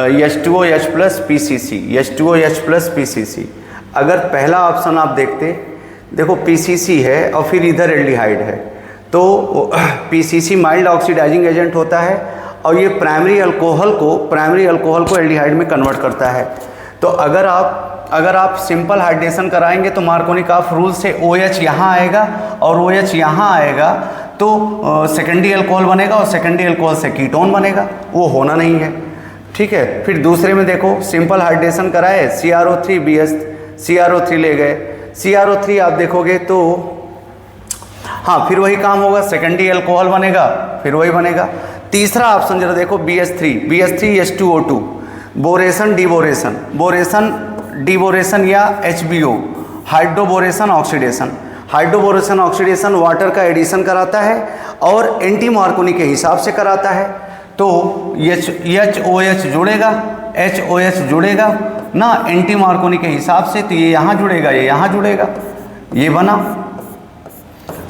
H2OH plus PCC, H2OH plus PCC। अगर पहला ऑप्शन आप देखते, देखो PCC है और फिर इधर एल्डिहाइड है, तो PCC माइल्ड ऑक्सीडाइजिंग एजेंट होता है और ये प्राइमरी अल्कोहल को एल्डिहाइड में कन्वर्ट करता है। तो अगर आप सिंपल हाइड्रेशन कराएंगे तो मार्कोनिकॉफ रूल से OH यहाँ आएगा और OH यहाँ आएगा, तो सेकेंडरी अल्कोहल बनेगा और सेकेंडरी अल्कोहल से कीटोन बनेगा, वो होना नहीं है। ठीक है, फिर दूसरे में देखो सिंपल हाइड्रेशन कराए, CrO3 BH, CrO3 ले गए, CrO3 आप देखोगे तो हाँ फिर वही काम होगा, सेकेंडरी अल्कोहल बनेगा, फिर वही बनेगा। तीसरा ऑप्शन जरा देखो BH3 H2O2, बोरेशन डिबोरेशन, बोरेशन डिबोरेशन या HBO, hydroboration oxidation. Hydroboration oxidation water का एडिशन कराता है और एंटी मार्कोनी के हिसाब से कराता है, तो HOH जुड़ेगा, HOH जुड़ेगा ना एंटी मार्कोनी के हिसाब से, तो ये यहाँ जुड़ेगा, ये यहाँ जुड़ेगा, ये बना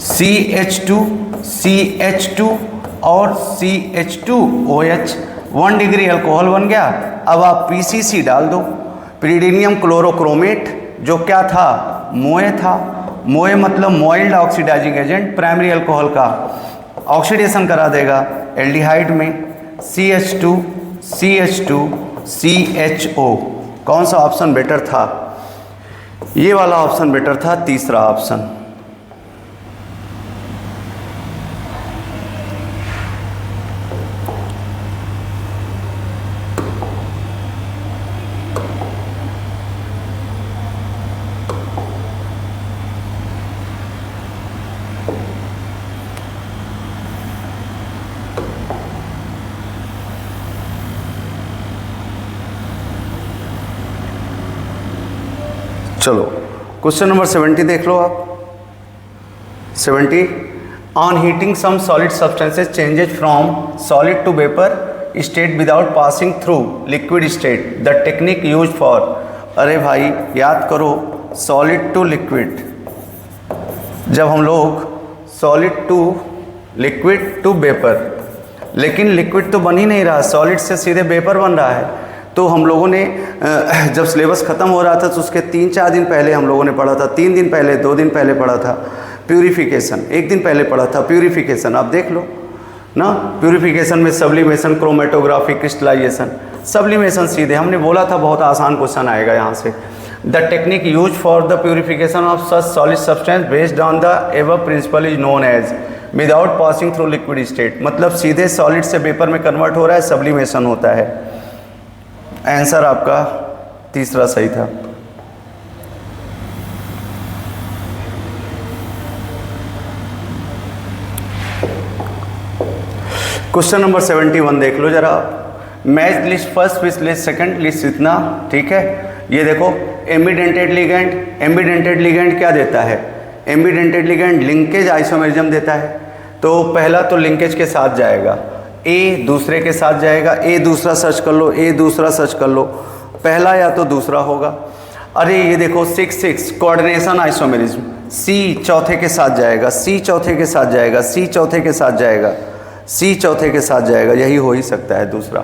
CH2 और CH2OH, 1 डिग्री अल्कोहल बन गया। अब आप PCC डाल दो, पिरीडीनियम क्लोरोक्रोमेट, जो क्या था, मोए था, मोए मतलब मोइल्ड ऑक्सीडाइजिंग एजेंट, प्राइमरी अल्कोहल का ऑक्सीडेशन करा देगा एल्डिहाइड में, CH2 CHO। कौन सा ऑप्शन बेटर था? ये वाला ऑप्शन बेटर था, तीसरा ऑप्शन। चलो क्वेश्चन नंबर 70 देख लो आप। 70, on heating some solid substances changes from solid to vapour state without passing through liquid state, the technique use for. अरे भाई याद करो, सॉलिड टू लिक्विड, जब हम लोग solid to liquid to vapour, लेकिन लिक्विड तो बन ही नहीं रहा, सॉलिड से सीधे वेपर बन रहा है। तो हम लोगों ने जब सिलेबस ख़त्म हो रहा था तो उसके 3-4 दिन पहले हम लोगों ने पढ़ा था, 3 दिन पहले, 2 दिन पहले पढ़ा था प्यूरिफिकेशन, 1 दिन पहले पढ़ा था प्यूरिफिकेशन। आप देख लो ना, प्यूरिफिकेशन में सब्लिमेशन, क्रोमेटोग्राफी, क्रिस्टलाइजेशन, सब्लिमेशन सीधे हमने बोला था बहुत आसान क्वेश्चन आएगा यहाँ से। The technique use for the purification of such solid substance based on the above principle is known as without passing through liquid state, मतलब सीधे सॉलिड से वेपर में कन्वर्ट हो रहा है, सब्लिमेशन होता है। आंसर आपका तीसरा सही था। क्वेश्चन नंबर 71 देख लो जरा। Match list first, fish list second, list इतना, ठीक है। ये देखो एम्बिडेंटेड लिगेंड, एम्बिडेंटेड लिगेंड क्या देता है? एम्बिडेंटेड लिगेंड लिंकेज आइसोमेरिज्म देता है। तो पहला तो लिंकेज के साथ जाएगा, ए दूसरे के साथ जाएगा, ए दूसरा सर्च कर लो, ए दूसरा सर्च कर लो, पहला या तो दूसरा होगा। अरे ये देखो 6 कोऑर्डिनेशन आइसोमेरिज्म, सी चौथे के साथ जाएगा, सी चौथे के साथ जाएगा, सी चौथे के साथ जाएगा, सी चौथे के साथ जाएगा, यही हो ही सकता है दूसरा।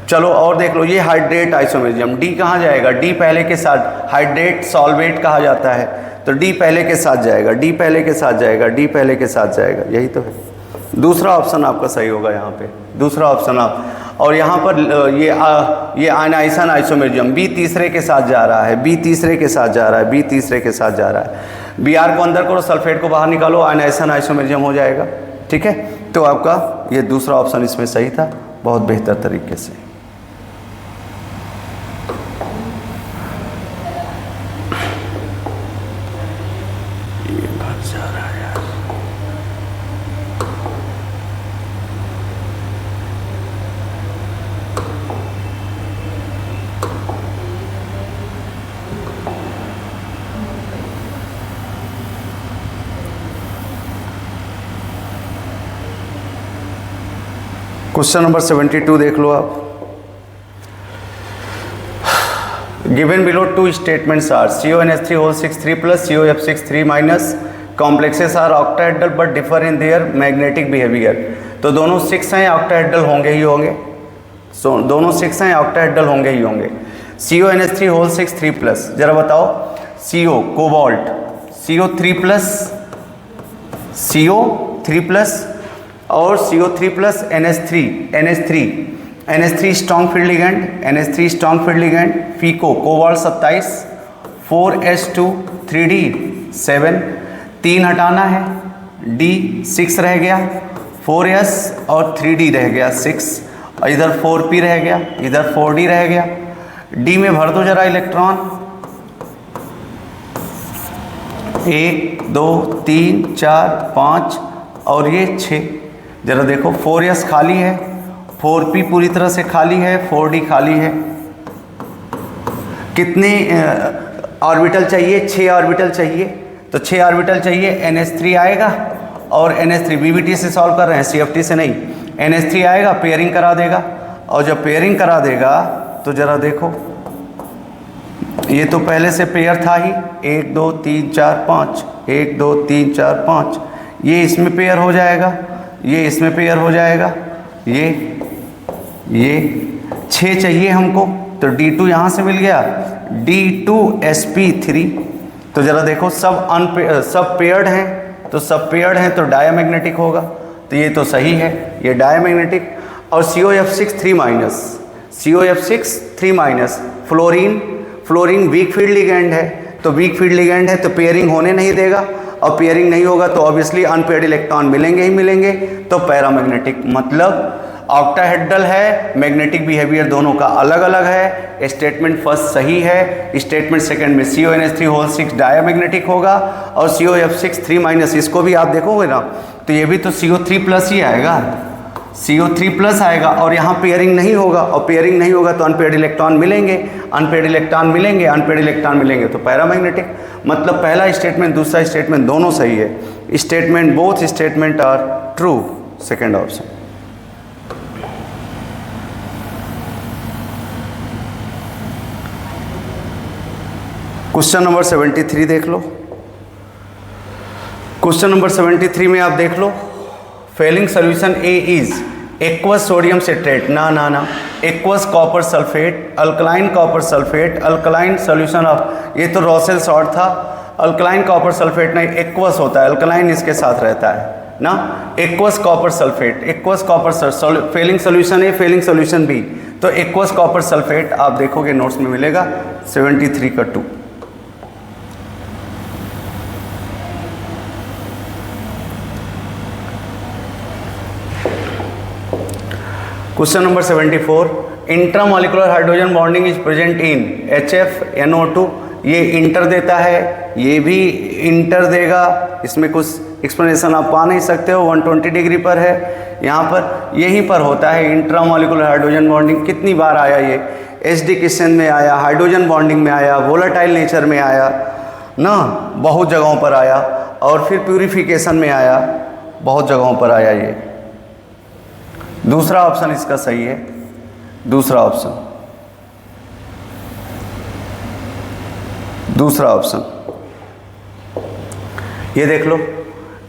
चलो और देख लो, ये हाइड्रेट आइसोमेरिज्म, डी कहाँ जाएगा, डी पहले के साथ, हाइड्रेट सॉल्वेट कहा जाता है तो डी पहले के साथ जाएगा, डी पहले के साथ जाएगा, डी पहले के साथ जाएगा, यही तो है। दूसरा ऑप्शन आपका सही होगा यहाँ पे, दूसरा ऑप्शन आप। और यहाँ पर ये आयनाइसन आइसोमेरिज्म, बी तीसरे के साथ जा रहा है, बी तीसरे के साथ जा रहा है, बी तीसरे के साथ जा रहा है। बी आर को अंदर करो, सल्फेट को बाहर निकालो, आयनाइसन आइसोमेरिज्म हो जाएगा। ठीक है, तो आपका ये दूसरा ऑप्शन इसमें सही था, बहुत बेहतर तरीके से। ये भर जा रहा है यार। क्वेश्चन नंबर 72 देख लो आप। Given below two statements are CONH3 whole 6 plus COF6 3 complexes are octahedral but differ in their magnetic behaviour. तो दोनों 6 हैं, ऑक्टाहेड्रल होंगे ही होंगे, दोनों 6 हैं, ऑक्टाहेड्रल होंगे ही होंगे। CONH3 होल 6 3 प्लस, जरा बताओ, CO कोबाल्ट, CO3 प्लस और CO3 plus NH3 strong field ligand, NH3 strong field ligand, फीको कोबाल्ट 27, 4S2 3D 7, 3 हटाना है, D 6 रह गया, 4S और 3D रह गया 6, और इधर 4P रह गया, इधर 4D रह गया। D में भर दो जरा इलेक्ट्रॉन, 1 2 3 4 5 और ये 6। जरा देखो 4S खाली है, 4P पूरी तरह से खाली है, 4D खाली है। कितने ऑर्बिटल चाहिए? 6 ऑर्बिटल चाहिए, तो 6 ऑर्बिटल चाहिए। NH3 आएगा और NH3 BBT से सॉल्व कर रहे हैं, CFT से नहीं। NH3 आएगा, पेयरिंग करा देगा, और जब पेयरिंग करा देगा तो जरा देखो, ये तो पहले से पेयर था ही, 1 2 3 4 5, 1 2 3 4 5, ये इसमें पेयर हो जाएगा, ये इसमें पेयर हो जाएगा, ये 6 चाहिए हमको, तो D2 यहाँ से मिल गया, D2sp3। तो ज़रा देखो सब पेयर्ड हैं, तो सब पेयर्ड हैं तो डायमैग्नेटिक होगा, तो ये तो सही है, ये डायमैग्नेटिक। और COF6 3 fluorine weak field ligand है, तो वीक फील्ड लिगेंड है तो पेयरिंग होने नहीं देगा, और पेयरिंग नहीं होगा तो ऑब्वियसली अनपेयर्ड इलेक्ट्रॉन मिलेंगे ही मिलेंगे, तो पैरामैग्नेटिक। मतलब ऑक्टाहेड्रल है, मैग्नेटिक बिहेवियर दोनों का अलग अलग है। स्टेटमेंट फर्स्ट सही है, स्टेटमेंट सेकंड में CONH3 होल 6 डायमैग्नेटिक होगा, और COF6 3 इसको भी आप देखोगे ना तो ये भी तो CO3 प्लस ही आएगा, CO3 प्लस आएगा, और यहाँ पेयरिंग नहीं होगा, और पेयरिंग नहीं होगा तो अनपेयर्ड इलेक्ट्रॉन मिलेंगे, अनपेयर्ड इलेक्ट्रॉन मिलेंगे तो पैरामैग्नेटिक। मतलब पहला स्टेटमेंट दूसरा स्टेटमेंट दोनों सही है, statement both statement are true, second option. Question number 73 देख लो। क्वेश्चन नंबर 73 में आप देख लो, Fehling solution A is aqueous sodium citrate, ना aqueous copper sulphate, alkaline copper sulphate, alkaline solution of, ये तो रॉसेल सॉल्ट था, अल्कलाइन कॉपर सल्फेट नहीं, एक्वस होता है, अल्कलाइन इसके साथ रहता है ना, aqueous copper sulphate, aqueous copper Fehling solution A, Fehling solution B, तो एक्वस कॉपर सल्फेट आप देखोगे नोट्स में मिलेगा 73 का 2। Question number 74, intramolecular hydrogen bonding is present in HFNO2, ये इंटर देता है, ये भी इंटर देगा, इसमें कुछ एक्सप्लेनेशन आप पा नहीं सकते हो, 120 डिग्री पर है, यहाँ पर यहीं पर होता है इंट्रामोलिकुलर हाइड्रोजन बॉन्डिंग। कितनी बार आया ये, HD क्वेश्चन में आया, हाइड्रोजन बॉन्डिंग में आया, वोलेटाइल नेचर में आया ना, बहुत जगहों पर आया, और फिर प्यूरिफिकेशन में आया, बहुत जगहों पर आया ये। दूसरा ऑप्शन इसका सही है, दूसरा ऑप्शन। दूसरा ऑप्शन। ये देख लो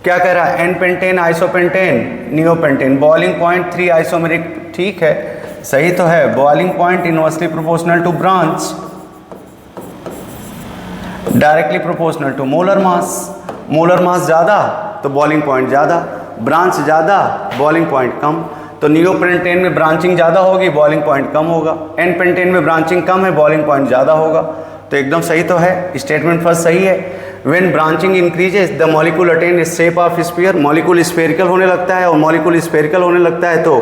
क्या कह रहा है, n pentane, isopentane, neopentane, boiling point 3 isomeric, ठीक है सही तो है। Boiling point inversely proportional to branch, directly proportional to molar mass. Molar mass ज़्यादा तो बॉइलिंग पॉइंट ज़्यादा, ब्रांच ज़्यादा बॉइलिंग पॉइंट कम। तो नियोपेंटेन में ब्रांचिंग ज़्यादा होगी, बॉइलिंग पॉइंट कम होगा। एन पेंटेन में ब्रांचिंग कम है, बॉइलिंग पॉइंट ज़्यादा होगा। तो एकदम सही तो है, स्टेटमेंट फर्स्ट सही है। When branching increases, the molecule attain a shape of sphere, molecule spherical होने लगता है, और मॉलिक्यूल स्फेरिकल होने लगता है तो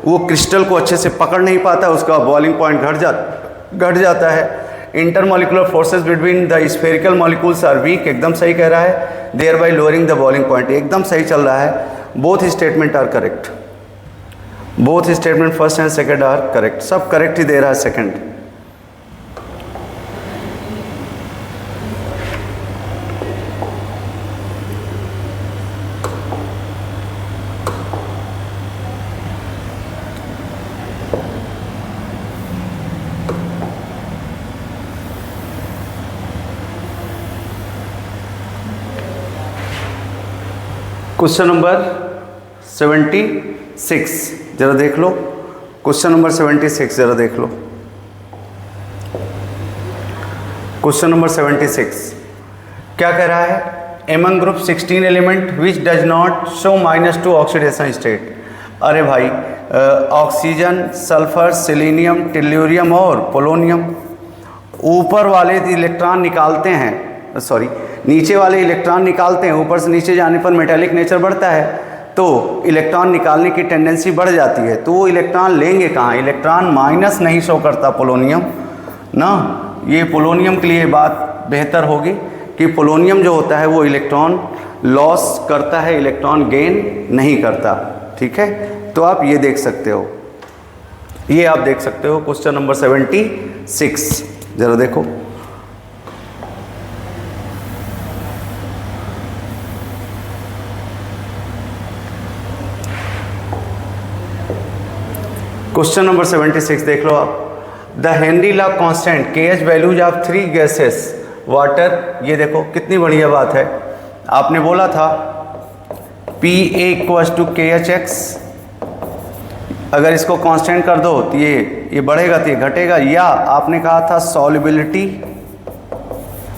वो क्रिस्टल को अच्छे से पकड़ नहीं पाता, उसका बॉइलिंग पॉइंट घट जाता है। Intermolecular forces between the spherical molecules are weak, एकदम सही कह रहा है। Thereby lowering the boiling point, एकदम सही चल रहा है। Both statement are correct, both statement first and second are correct, सब करेक्ट ही दे रहा है सेकंड। क्वेश्चन नंबर 76 जरा देख लो, क्वेश्चन नंबर 76 जरा देख लो। क्वेश्चन नंबर 76 क्या कह रहा है, among group 16 element which does not show -2 oxidation state. अरे भाई ऑक्सीजन, सल्फर, सेलेनियम, टेल्यूरियम और पोलोनियम, ऊपर वाले इलेक्ट्रॉन निकालते हैं, सॉरी नीचे वाले इलेक्ट्रॉन निकालते हैं, ऊपर से नीचे जाने पर मेटालिक नेचर बढ़ता है तो इलेक्ट्रॉन निकालने की टेंडेंसी बढ़ जाती है। तो वो इलेक्ट्रॉन लेंगे कहाँ, इलेक्ट्रॉन माइनस नहीं शो करता पोलोनियम ना। ये पोलोनियम के लिए बात बेहतर होगी कि पोलोनियम जो होता है वो इलेक्ट्रॉन लॉस करता है, इलेक्ट्रॉन गेन नहीं करता, ठीक है। तो आप ये देख सकते हो, ये आप देख सकते हो क्वेश्चन नंबर 76 जरा देखो। क्वेश्चन नंबर 76 देख लो आप। The Henry law constant KH values of 3 gases water, ये देखो कितनी बढ़िया बात है। आपने बोला था PA = KHX, अगर इसको कांस्टेंट कर दो तो ये बढ़ेगा तो ये घटेगा। या आपने कहा था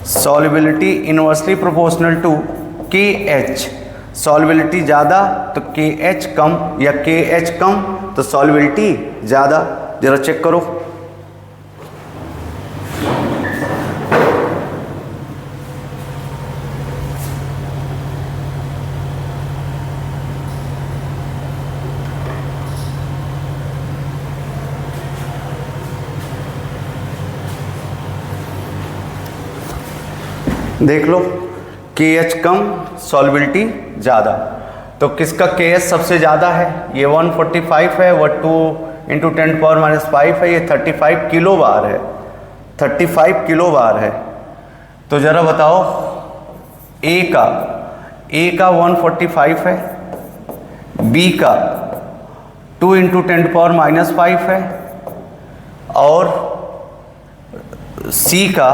solubility inversely proportional to KH, solubility ज़्यादा तो KH कम, या KH कम तो सॉल्युबिलिटी ज़्यादा। जरा चेक करो, देख लो KH कम, सॉल्युबिलिटी ज़्यादा। तो किसका KH सबसे ज़्यादा है, ये 145 है, वह 2 × 10⁻⁵ है, ये 35 किलो बार है, 35 किलो बार है। तो ज़रा बताओ A का 145 है, B का 2 × 10⁻⁵ है, और C का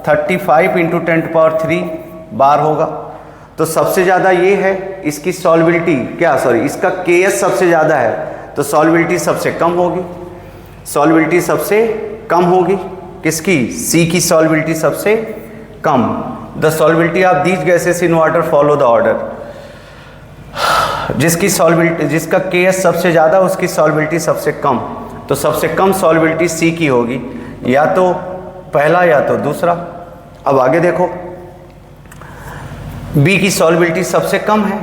35 × 10³ बार होगा। तो सबसे ज़्यादा ये है, इसकी सॉल्युबिलिटी इसका KH सबसे ज़्यादा है तो सॉल्युबिलिटी सबसे कम होगी, सॉल्युबिलिटी सबसे कम होगी किसकी, C की सॉल्युबिलिटी सबसे कम। The solubility of these gases in water follow the order, जिसका KH सबसे ज़्यादा उसकी सॉल्युबिलिटी सबसे कम, तो सबसे कम सॉल्युबिलिटी C की होगी, या तो पहला या तो दूसरा। अब आगे देखो, B की सॉल्युबिलिटी सबसे कम है,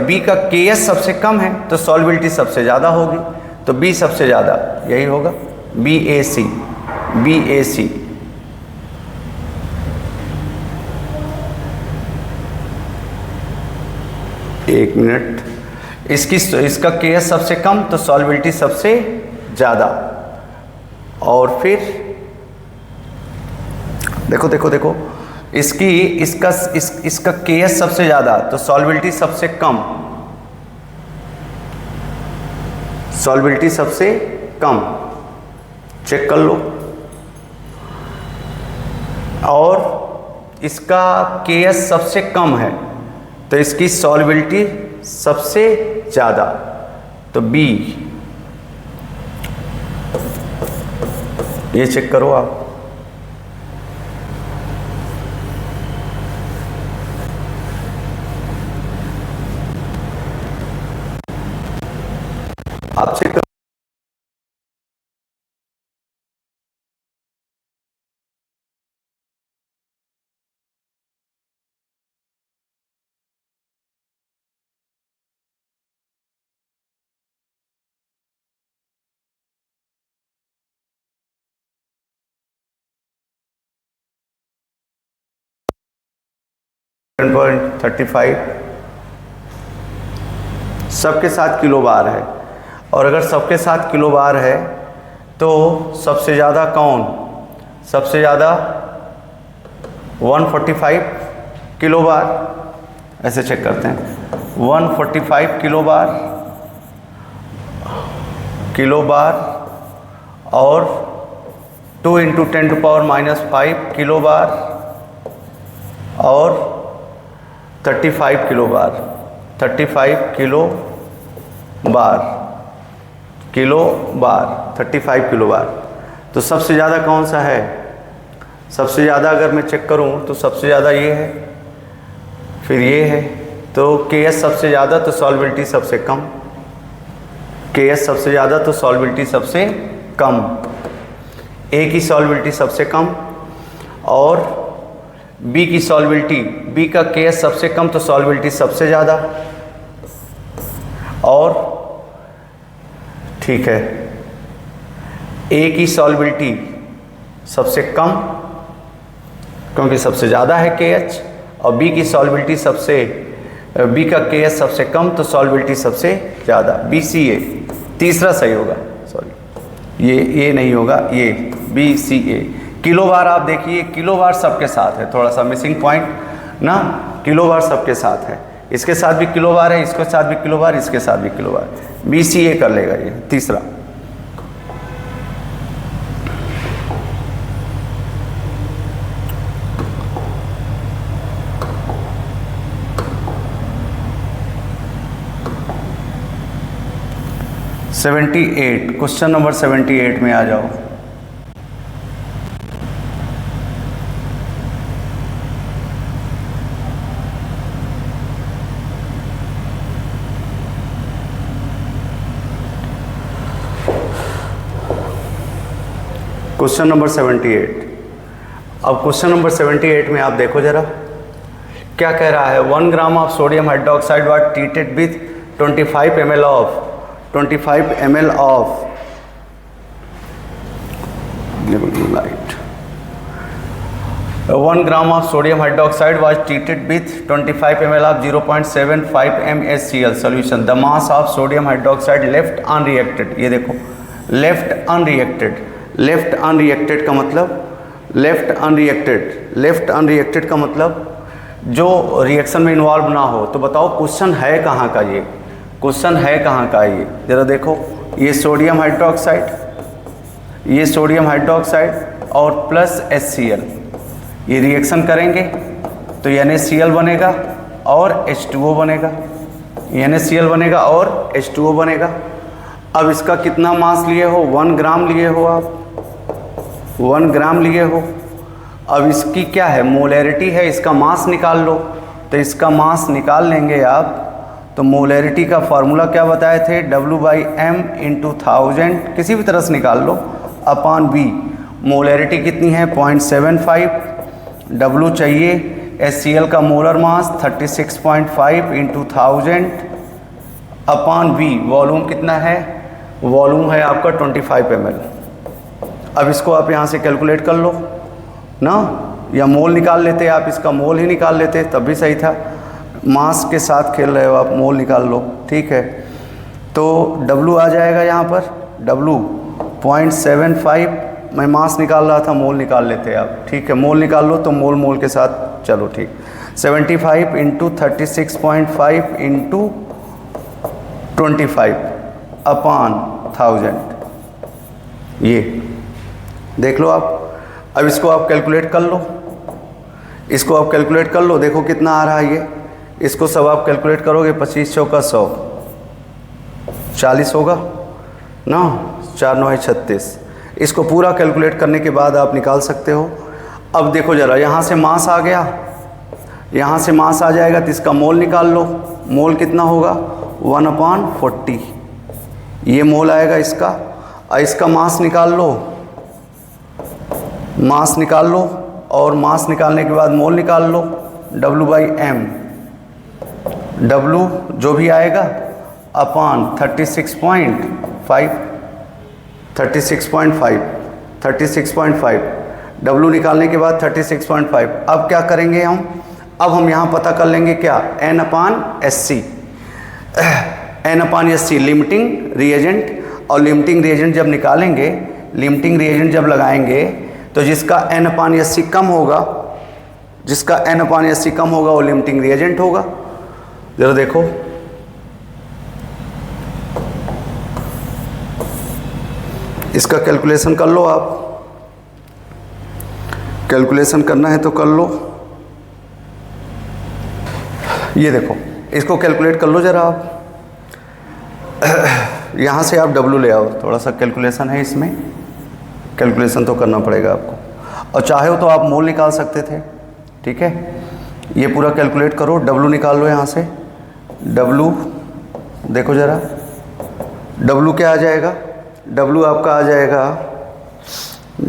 B का KH सबसे कम है तो सॉल्युबिलिटी सबसे ज़्यादा होगी, तो B सबसे ज़्यादा, यही होगा BAC। एक मिनट, इसका KH सबसे कम तो सॉल्युबिलिटी सबसे ज़्यादा, और फिर देखो इसका KH सबसे ज़्यादा तो सॉल्युबिलिटी सबसे कम, सॉल्युबिलिटी सबसे कम, चेक कर लो। और इसका KS सबसे कम है तो इसकी सॉल्युबिलिटी सबसे ज़्यादा, तो B। ये चेक करो आप चेक करो। सबके साथ किलो बार है, और अगर सबके साथ किलो बार है तो सबसे ज़्यादा कौन, सबसे ज़्यादा 145 किलो बार, ऐसे चेक करते हैं 145 किलो बार और 2 × 10⁻⁵ किलो बार और 35 किलो बार, 35 किलो बार 35 किलो बार। तो सबसे ज़्यादा कौन सा है, सबसे ज़्यादा अगर मैं चेक करूं तो सबसे ज़्यादा ये है, फिर ये है, तो KS सबसे ज़्यादा तो सॉल्युबिलिटी सबसे कम, KS सबसे ज़्यादा तो सॉल्युबिलिटी सबसे कम, A की सॉल्युबिलिटी सबसे कम और B की सॉल्युबिलिटी, B का KS सबसे कम तो सॉल्युबिलिटी सबसे ज़्यादा, और ठीक है A की सॉल्युबिलिटी सबसे कम क्योंकि सबसे ज़्यादा है KH, और B की सॉल्युबिलिटी B का KS सबसे कम तो सॉल्युबिलिटी सबसे ज़्यादा, BCA तीसरा सही होगा, सॉरी ये नहीं होगा, ये BCA। किलो बार आप देखिए, किलो बार सबके साथ है, थोड़ा सा मिसिंग पॉइंट ना, किलो बार सबके साथ है, इसके साथ भी किलो बार है, इसके साथ भी किलो बार, इसके साथ भी किलो बार, BCA कर लेगा ये तीसरा। क्वेश्चन नंबर 78 में आ जाओ। Question number 78। अब क्वेश्चन नंबर 78 में आप देखो जरा क्या कह रहा है। 1 gram of sodium hydroxide was treated with 25 ml of 1 gram of sodium hydroxide was treated with 25 ml of 0.75 mSCl solution. The mass of sodium hydroxide left unreacted. ये देखो लेफ्ट अनरिएक्टेड का मतलब लेफ्ट अनरिएक्टेड का मतलब जो reaction में involve ना हो। तो बताओ क्वेश्चन है कहाँ का, ये क्वेश्चन है कहाँ का, ये जरा देखो। ये सोडियम हाइड्रोक्साइड और प्लस HCl ये रिएक्शन करेंगे तो NaCl बनेगा और H2O बनेगा, NaCl बनेगा और H2O बनेगा। अब इसका कितना मास लिए हो, 1 ग्राम लिए हो आप, 1 ग्राम लिए हो। अब इसकी क्या है, मोलैरिटी है, इसका मास निकाल लो। तो इसका मास निकाल लेंगे आप, तो मोलैरिटी का फार्मूला क्या बताए थे, W/m × 1000 किसी भी तरह से निकाल लो अपॉन B। मोलैरिटी कितनी है 0.75, W चाहिए, HCl का मोलर मास 36.5 × 1000 अपॉन B। वॉल्यूम कितना है, वॉल्यूम है आपका 25 ml। अब इसको आप यहाँ से कैलकुलेट कर लो ना, या मोल निकाल लेते, आप इसका मोल ही निकाल लेते तब भी सही था। मास के साथ खेल रहे हो आप, मोल निकाल लो, ठीक है। तो W आ जाएगा यहाँ पर, W 0.75, मैं मास निकाल रहा था, मोल निकाल लेते आप, ठीक है। मोल निकाल लो तो मोल के साथ चलो, ठीक। 75 × 36.5 × 25 अपॉन 1000, ये देख लो आप। अब इसको आप कैलकुलेट कर लो, इसको आप कैलकुलेट कर लो, देखो कितना आ रहा है ये। इसको सब आप कैलकुलेट करोगे, 25 चौका 100, 40 होगा ना, 4 9 36। इसको पूरा कैलकुलेट करने के बाद आप निकाल सकते हो। अब देखो ज़रा, यहाँ से मास आ गया, यहाँ से मास आ जाएगा तो इसका मोल निकाल लो। मोल कितना होगा, 1/40, ये मोल आएगा इसका। और इसका मास निकाल लो, मास निकाल लो, और मास निकालने के बाद मोल निकाल लो, W/m। W जो भी आएगा अपॉन 36.5 W निकालने के बाद 36.5। अब क्या करेंगे हम, अब हम यहाँ पता कर लेंगे क्या, N/SC। N/SC लिमिटिंग रिएजेंट, और लिमिटिंग रिएजेंट जब निकालेंगे, लिमिटिंग रिएजेंट जब लगाएंगे तो जिसका N/SC कम होगा, जिसका N/SC कम होगा वो लिमिटिंग रिएजेंट होगा। जरा देखो, इसका कैलकुलेशन कर लो आप, कैलकुलेशन करना है तो कर लो। ये देखो, इसको कैलकुलेट कर लो ज़रा आप। यहाँ से आप W ले आओ, थोड़ा सा कैलकुलेशन है इसमें, कैलकुलेशन तो करना पड़ेगा आपको। और चाहे हो तो आप मोल निकाल सकते थे, ठीक है। ये पूरा कैलकुलेट करो, W निकाल लो यहाँ से। W देखो ज़रा, W क्या आ जाएगा, W आपका आ जाएगा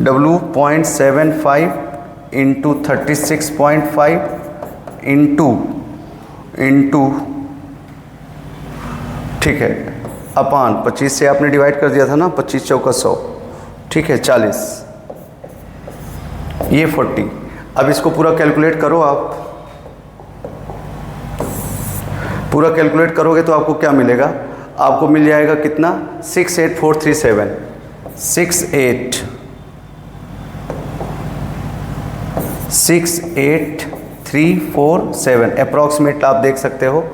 W 0.75 इंटू 36.5 इंटू ठीक है अपान 25 से आपने डिवाइड कर दिया था ना, 25 चौका 100, ठीक है 40, ये 40। अब इसको पूरा कैलकुलेट करो आप, पूरा कैलकुलेट करोगे तो आपको क्या मिलेगा, आपको मिल जाएगा कितना, 68437, 68347 अप्रॉक्सीमेट आप देख सकते हो,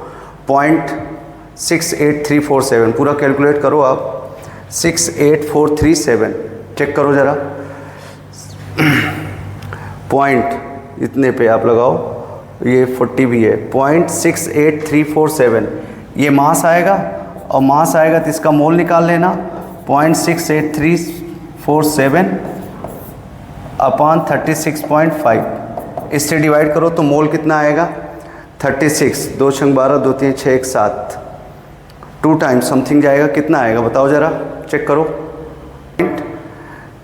0.68347। पूरा कैलकुलेट करो आप, 68437 चेक करो ज़रा, पॉइंट इतने पे आप लगाओ, ये 40 भी है, 0.68347 ये मास आएगा, और मास आएगा तो इसका मोल निकाल लेना, 0.68347 अपान 36.5, इससे डिवाइड करो तो मोल कितना आएगा, 36, 2 छंग 12, 2 3 6 1 7, 2 टाइम्स समथिंग जाएगा, कितना आएगा बताओ ज़रा, चेक करो,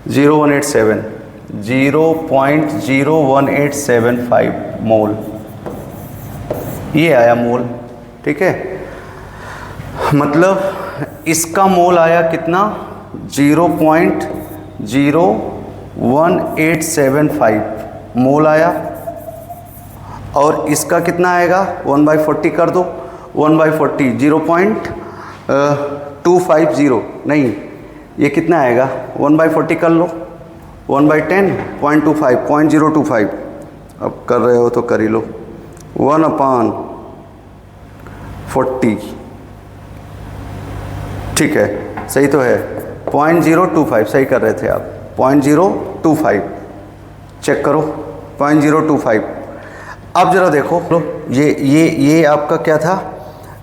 0.0187, 0.01875 मोल, ये आया मोल, ठीक है। मतलब इसका मोल आया कितना, 0.01875 मोल आया, और इसका कितना आएगा, 1/40 कर दो, 1/40 0.250 नहीं, ये कितना आएगा, 1/40 कर लो, 1/10 0.25 0.025, अब कर रहे हो तो कर ही लो, 1/40, ठीक है सही तो है, 0.025 सही कर रहे थे आप, 0.025 चेक करो, 0.025। अब ज़रा देखो, ये आपका क्या था,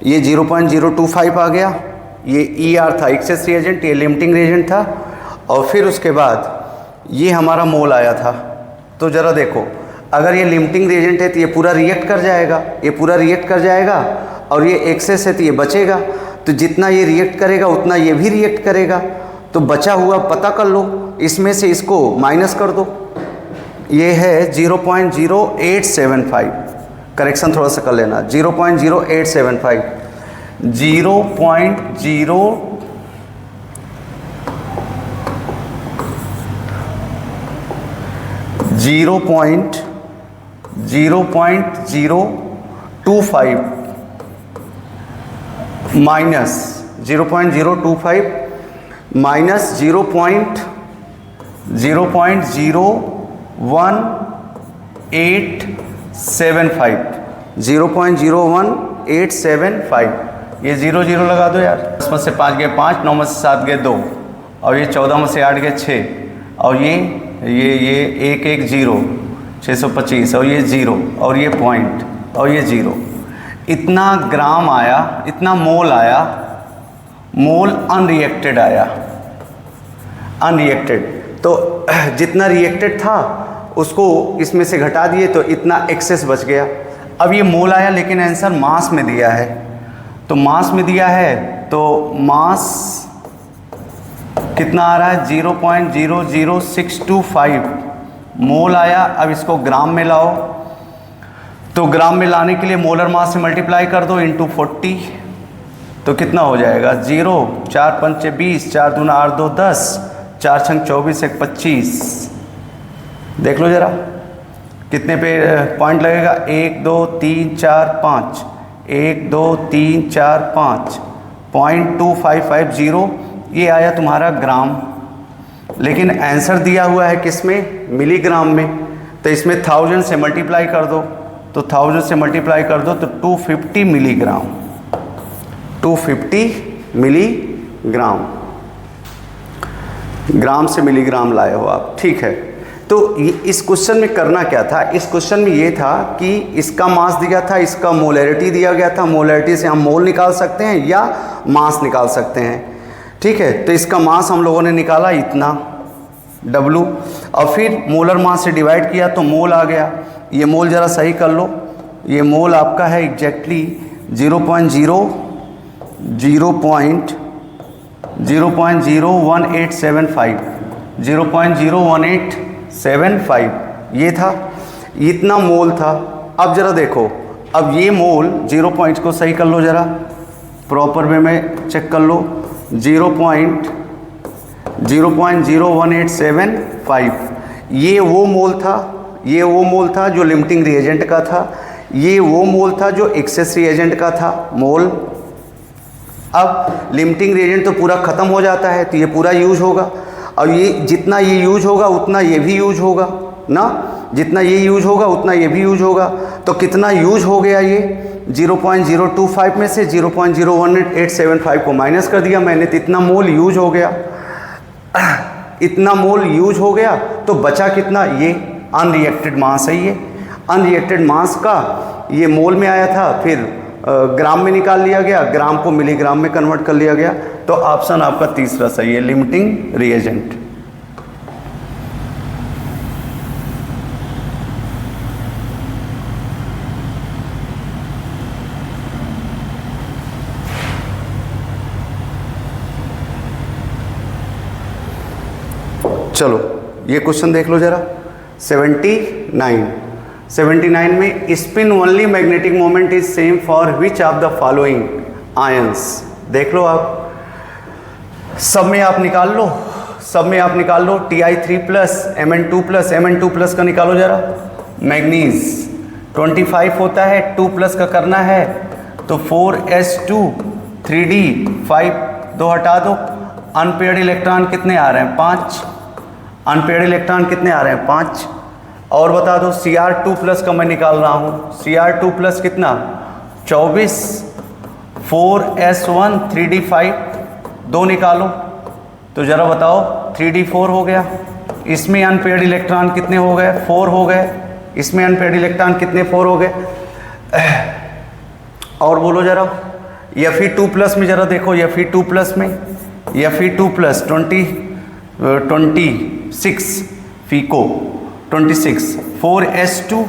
ये 0.025 आ गया, ये ER था एक्सेस रिएजेंट, ये लिमिटिंग रिएजेंट था, और फिर उसके बाद ये हमारा मोल आया था। तो ज़रा देखो, अगर ये लिमिटिंग रिएजेंट है तो ये पूरा रिएक्ट कर जाएगा, ये पूरा रिएक्ट कर जाएगा, और ये एक्सेस है तो ये बचेगा, तो जितना ये रिएक्ट करेगा उतना ये भी रिएक्ट करेगा, तो बचा हुआ पता कर लो, इसमें से इसको माइनस कर दो, ये है 0.0875, करेक्शन थोड़ा सा कर लेना, 0.0875, 0.025 माइनस 0.025 माइनस 0.01875, 0.01875, ये 0 0 लगा दो यार, 10 में से 5 गए 5, 9 में से 7 गए 2, और ये 14 में से 8 गए 6, और ये 1 1 0, 625 और ये 0 और ये पॉइंट और ये 0, इतना ग्राम आया, इतना मोल आया, मोल अनरिएक्टेड आया, अनरिएक्टेड। तो जितना रिएक्टेड था उसको इसमें से घटा दिए तो इतना एक्सेस बच गया। अब ये मोल आया लेकिन आंसर मास में दिया है, तो मास में दिया है तो मास कितना आ रहा है 0.00625 मोल आया। अब इसको ग्राम में लाओ, तो ग्राम में लाने के लिए मोलर मास से मल्टीप्लाई कर दो इंटू 40, तो कितना हो जाएगा 0, 4 पंचे 20, 4 दूना 8 2 10, 4 छंग 24, 1 25। देख लो जरा कितने पे पॉइंट लगेगा, 1 2 3 4 5, 1 2 3 4 5, 0.2550 ये आया तुम्हारा ग्राम। लेकिन आंसर दिया हुआ है किस में, मिलीग्राम में, तो इसमें 1000 से मल्टीप्लाई कर दो, तो 1000 से मल्टीप्लाई कर दो तो 250 मिलीग्राम, 250 मिलीग्राम, ग्राम से मिलीग्राम लाए हो आप, ठीक है। तो इस क्वेश्चन में करना क्या था, इस क्वेश्चन में ये था कि इसका मास दिया था, इसका मोलैरिटी दिया गया था, मोलैरिटी से हम मोल निकाल सकते हैं या मास निकाल सकते हैं, ठीक है। तो इसका मास हम लोगों ने निकाला इतना W, और फिर मोलर मास से डिवाइड किया तो मोल आ गया। ये मोल ज़रा सही कर लो, ये मोल आपका है एग्जैक्टली 0.01875, 0.01875 ये था, इतना मोल था। अब ज़रा देखो, अब ये मोल 0 पॉइंट को सही कर लो ज़रा, प्रॉपर वे में चेक कर लो, 0.01875 ये वो मोल था, ये वो मोल था जो लिमिटिंग रिएजेंट का था, ये वो मोल था जो एक्सेस रिएजेंट का था मोल। अब लिमिटिंग रिएजेंट तो पूरा ख़त्म हो जाता है तो ये पूरा यूज होगा, और ये जितना ये यूज होगा उतना ये भी यूज होगा ना, जितना ये यूज होगा उतना ये भी यूज होगा। तो कितना यूज हो गया, ये 0.025 में से 0.01875 को माइनस कर दिया मैंने, तो इतना मोल यूज हो गया, इतना मोल यूज हो गया। तो बचा कितना, ये अनरिएक्टेड मास है, ये अनरिएक्टेड मास का ये मोल में आया था, फिर ग्राम में निकाल लिया गया, ग्राम को मिलीग्राम में कन्वर्ट कर लिया गया। तो ऑप्शन आपका तीसरा सही है, लिमिटिंग रिएजेंट। चलो ये क्वेश्चन देख लो जरा, 79 में spin only magnetic moment is same for which of the following ions. देख लो आप, सब में आप निकाल लो, सब में आप निकाल लो, Ti3 plus Mn2 plus Mn2 plus का निकालो जरा। मैग्नीज 25 होता है, 2 प्लस का करना है तो 4s2 3d 5 दो हटा दो। अनपेयर्ड इलेक्ट्रॉन कितने आ रहे हैं, 5। अनपेयर्ड इलेक्ट्रॉन कितने आ रहे हैं, 5। और बता दो Cr2 प्लस का मैं निकाल रहा हूँ, Cr2 प्लस कितना 24, 4s1 3d5 दो निकालो तो ज़रा बताओ 3d4 हो गया। इसमें अनपेयर्ड इलेक्ट्रॉन कितने हो गए, 4 हो गए। इसमें अनपेयर्ड इलेक्ट्रॉन कितने, 4 हो गए। और बोलो ज़रा Fe2 प्लस में ज़रा देखो, Fe2 प्लस में Fe2 plus 26 फीको 26, 4s2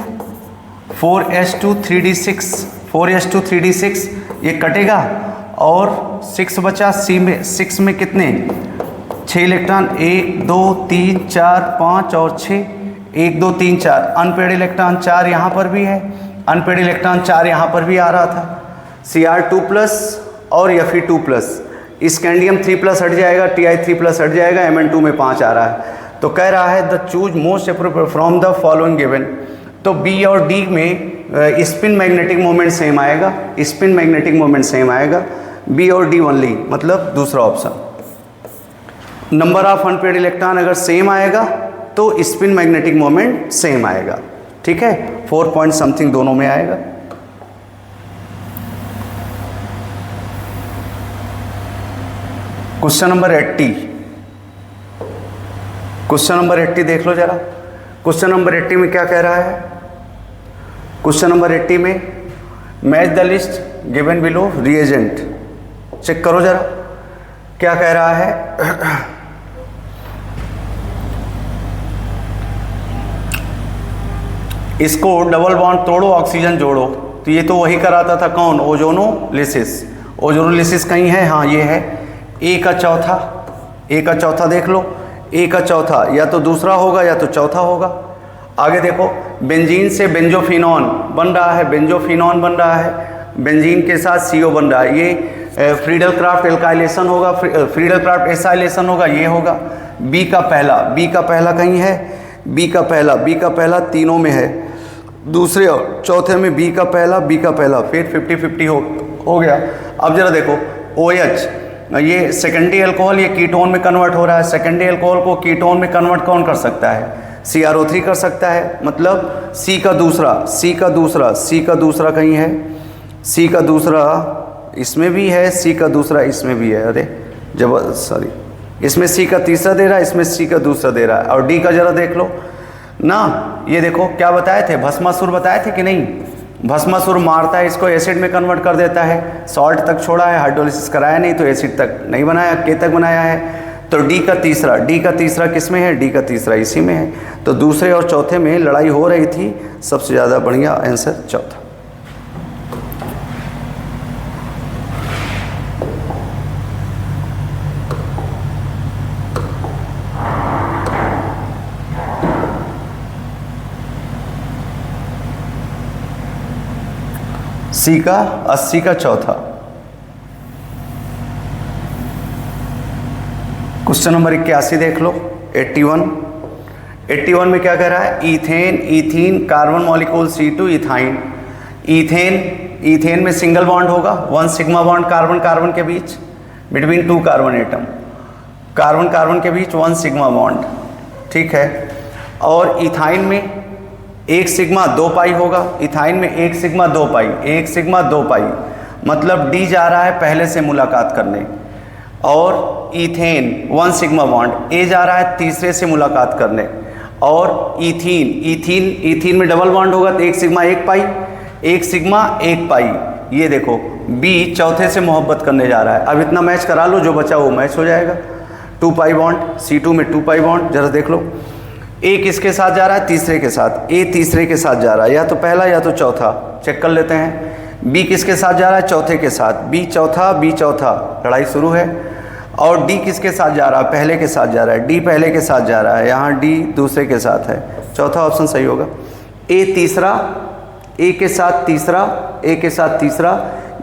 3d6, 4s2 3d6 ये कटेगा और 6 बचा। सी में 6 में कितने 6 इलेक्ट्रॉन, 1 2 3 4 5 और 6, 1 2 3 4। अनपेयर्ड इलेक्ट्रॉन 4 यहाँ पर भी है, अनपेयर्ड इलेक्ट्रॉन 4 यहाँ पर भी आ रहा था। Cr2 प्लस और Fe2 प्लस, स्कैंडियम 3 प्लस हट जाएगा, Ti3 प्लस हट जाएगा, Mn2 में 5 आ रहा है। तो कह रहा है the choose most appropriate from the following given. तो बी और डी में स्पिन मैग्नेटिक मोमेंट सेम आएगा, स्पिन मैग्नेटिक मोमेंट सेम आएगा, बी और डी ओनली, मतलब दूसरा option. Number of unpaired electron अगर सेम आएगा तो स्पिन मैग्नेटिक मोमेंट सेम आएगा, ठीक है। 4 पॉइंट समथिंग दोनों में आएगा। क्वेश्चन नंबर 80, क्वेश्चन नंबर 80 देख लो जरा। क्वेश्चन नंबर 80 में क्या कह रहा है? क्वेश्चन नंबर 80 में match the list given below reagent. Check करो जरा क्या कह रहा है। इसको डबल बॉन्ड तोड़ो, ऑक्सीजन जोड़ो। तो ये तो वही कराता था, कौन? ओजोनोलिसिस। ओजोनोलिसिस कहीं है? हाँ ये है। ए का चौथा, ए का चौथा देख लो, ए का चौथा या तो दूसरा होगा या तो चौथा होगा। आगे देखो, बेंजीन से बेंजोफिनॉन बन रहा है, बेंजोफिनॉन बन रहा है, बेंजीन के साथ CO बन रहा है। ये फ्रीडल क्राफ्ट एल्काइलेशन होगा, फ्रीडल क्राफ्ट एसाइलेशन होगा, ये होगा। बी का पहला, बी का पहला कहीं है? बी का पहला, बी का पहला तीनों में है, दूसरे और चौथे में बी का पहला, बी का पहला, फिर 50-50 हो गया। अब जरा देखो OH, ये सेकेंडरी अल्कोहल, ये कीटोन में कन्वर्ट हो रहा है। सेकेंडरी अल्कोहल को कीटोन में कन्वर्ट कौन कर सकता है? CrO3 कर सकता है। मतलब C का दूसरा, C का दूसरा, C का दूसरा कहीं है? C का दूसरा इसमें भी है, C का दूसरा इसमें भी है। अरे जब सॉरी, इसमें C का तीसरा दे रहा है, इसमें C का दूसरा दे रहा है। और D का जरा देख लो ना, ये देखो क्या बताए थे? भस्मासुर बताए थे कि नहीं? भस्मासुर मारता है, इसको एसिड में कन्वर्ट कर देता है। सॉल्ट तक छोड़ा है, हाइड्रोलिसिस कराया नहीं तो एसिड तक नहीं बनाया, के तक बनाया है। तो डी का तीसरा, डी का तीसरा किस में है? डी का तीसरा इसी में है। तो दूसरे और चौथे में लड़ाई हो रही थी, सबसे ज़्यादा बढ़िया आंसर चौथा। सी का 80 का चौथा। क्वेश्चन नंबर 81 देख लो, 81 में क्या कह रहा है? Ethane, ethene, carbon molecule C2 ethyne. Ethane में सिंगल बॉन्ड होगा, 1 सिग्मा बॉन्ड कार्बन कार्बन के बीच, between 2 carbon atom, carbon carbon के बीच 1 सिग्मा बॉन्ड, ठीक है। और इथाइन में 1 सिग्मा 2 पाई होगा। इथाइन में 1 सिग्मा 2 पाई, 1 सिग्मा 2 पाई, मतलब डी जा रहा है पहले से मुलाकात करने। और इथेन 1 सिग्मा बॉन्ड, ए जा रहा है तीसरे से मुलाकात करने। और इथीन में डबल बॉन्ड होगा तो 1 सिग्मा 1 पाई, 1 सिग्मा 1 पाई। ये देखो बी चौथे से मोहब्बत करने जा रहा है। अब इतना मैच करा लो, जो बचा वो मैच हो जाएगा। 2 पाई बॉन्ड, C2 में 2 पाई बॉन्ड। जरा देख लो, ए किसके साथ जा रहा है? तीसरे के साथ। ए तीसरे के साथ जा रहा है, या तो पहला या तो चौथा। चेक कर लेते हैं। बी किसके साथ जा रहा है? चौथे के साथ। बी चौथा, बी चौथा, लड़ाई शुरू है। और डी किसके साथ जा रहा है? पहले के साथ जा रहा है। डी पहले के साथ जा रहा है, यहाँ डी दूसरे के साथ है। चौथा ऑप्शन सही होगा। ए तीसरा, ए के साथ तीसरा, ए के साथ तीसरा,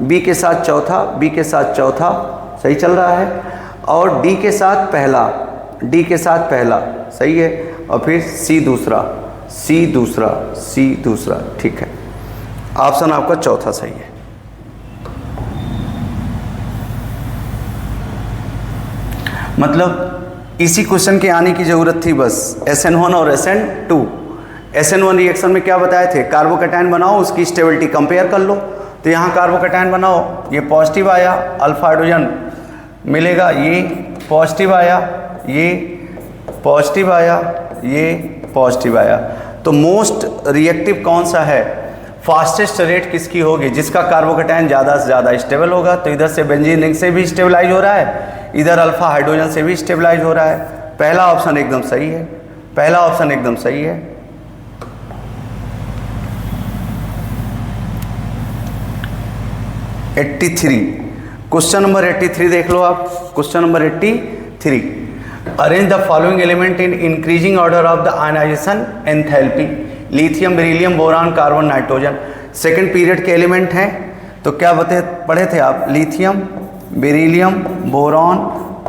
बी के साथ चौथा, बी के साथ चौथा, सही चल रहा है। और डी के साथ पहला, डी के साथ पहला, सही है। और फिर सी दूसरा, सी दूसरा, सी दूसरा, ठीक है। ऑप्शन आपका चौथा सही है। मतलब इसी क्वेश्चन के आने की ज़रूरत थी बस। SN1 और SN2। SN1 रिएक्शन में क्या बताए थे? कार्बोकैटायन बनाओ, उसकी स्टेबिलिटी कंपेयर कर लो। तो यहाँ कार्बोकैटायन बनाओ, ये पॉजिटिव आया, अल्फा हाइड्रोजन मिलेगा, ये पॉजिटिव आया, ये पॉजिटिव आया, ये पॉजिटिव आया। तो मोस्ट रिएक्टिव कौन सा है? फास्टेस्ट रेट किसकी होगी? जिसका कार्बोकैटायन ज़्यादा से ज़्यादा स्टेबल होगा। तो इधर से बेंजीन रिंग से भी स्टेबलाइज हो रहा है, इधर अल्फा हाइड्रोजन से भी स्टेबलाइज हो रहा है। पहला ऑप्शन एकदम सही है, पहला ऑप्शन एकदम सही है। क्वेश्चन नंबर 83 देख लो आप। Question number 83, arrange the following element in increasing order of the ionization enthalpy. Lithium, beryllium, boron, carbon, nitrogen. Second period के एलिमेंट हैं। तो क्या पढ़े थे आप? Lithium, beryllium, boron,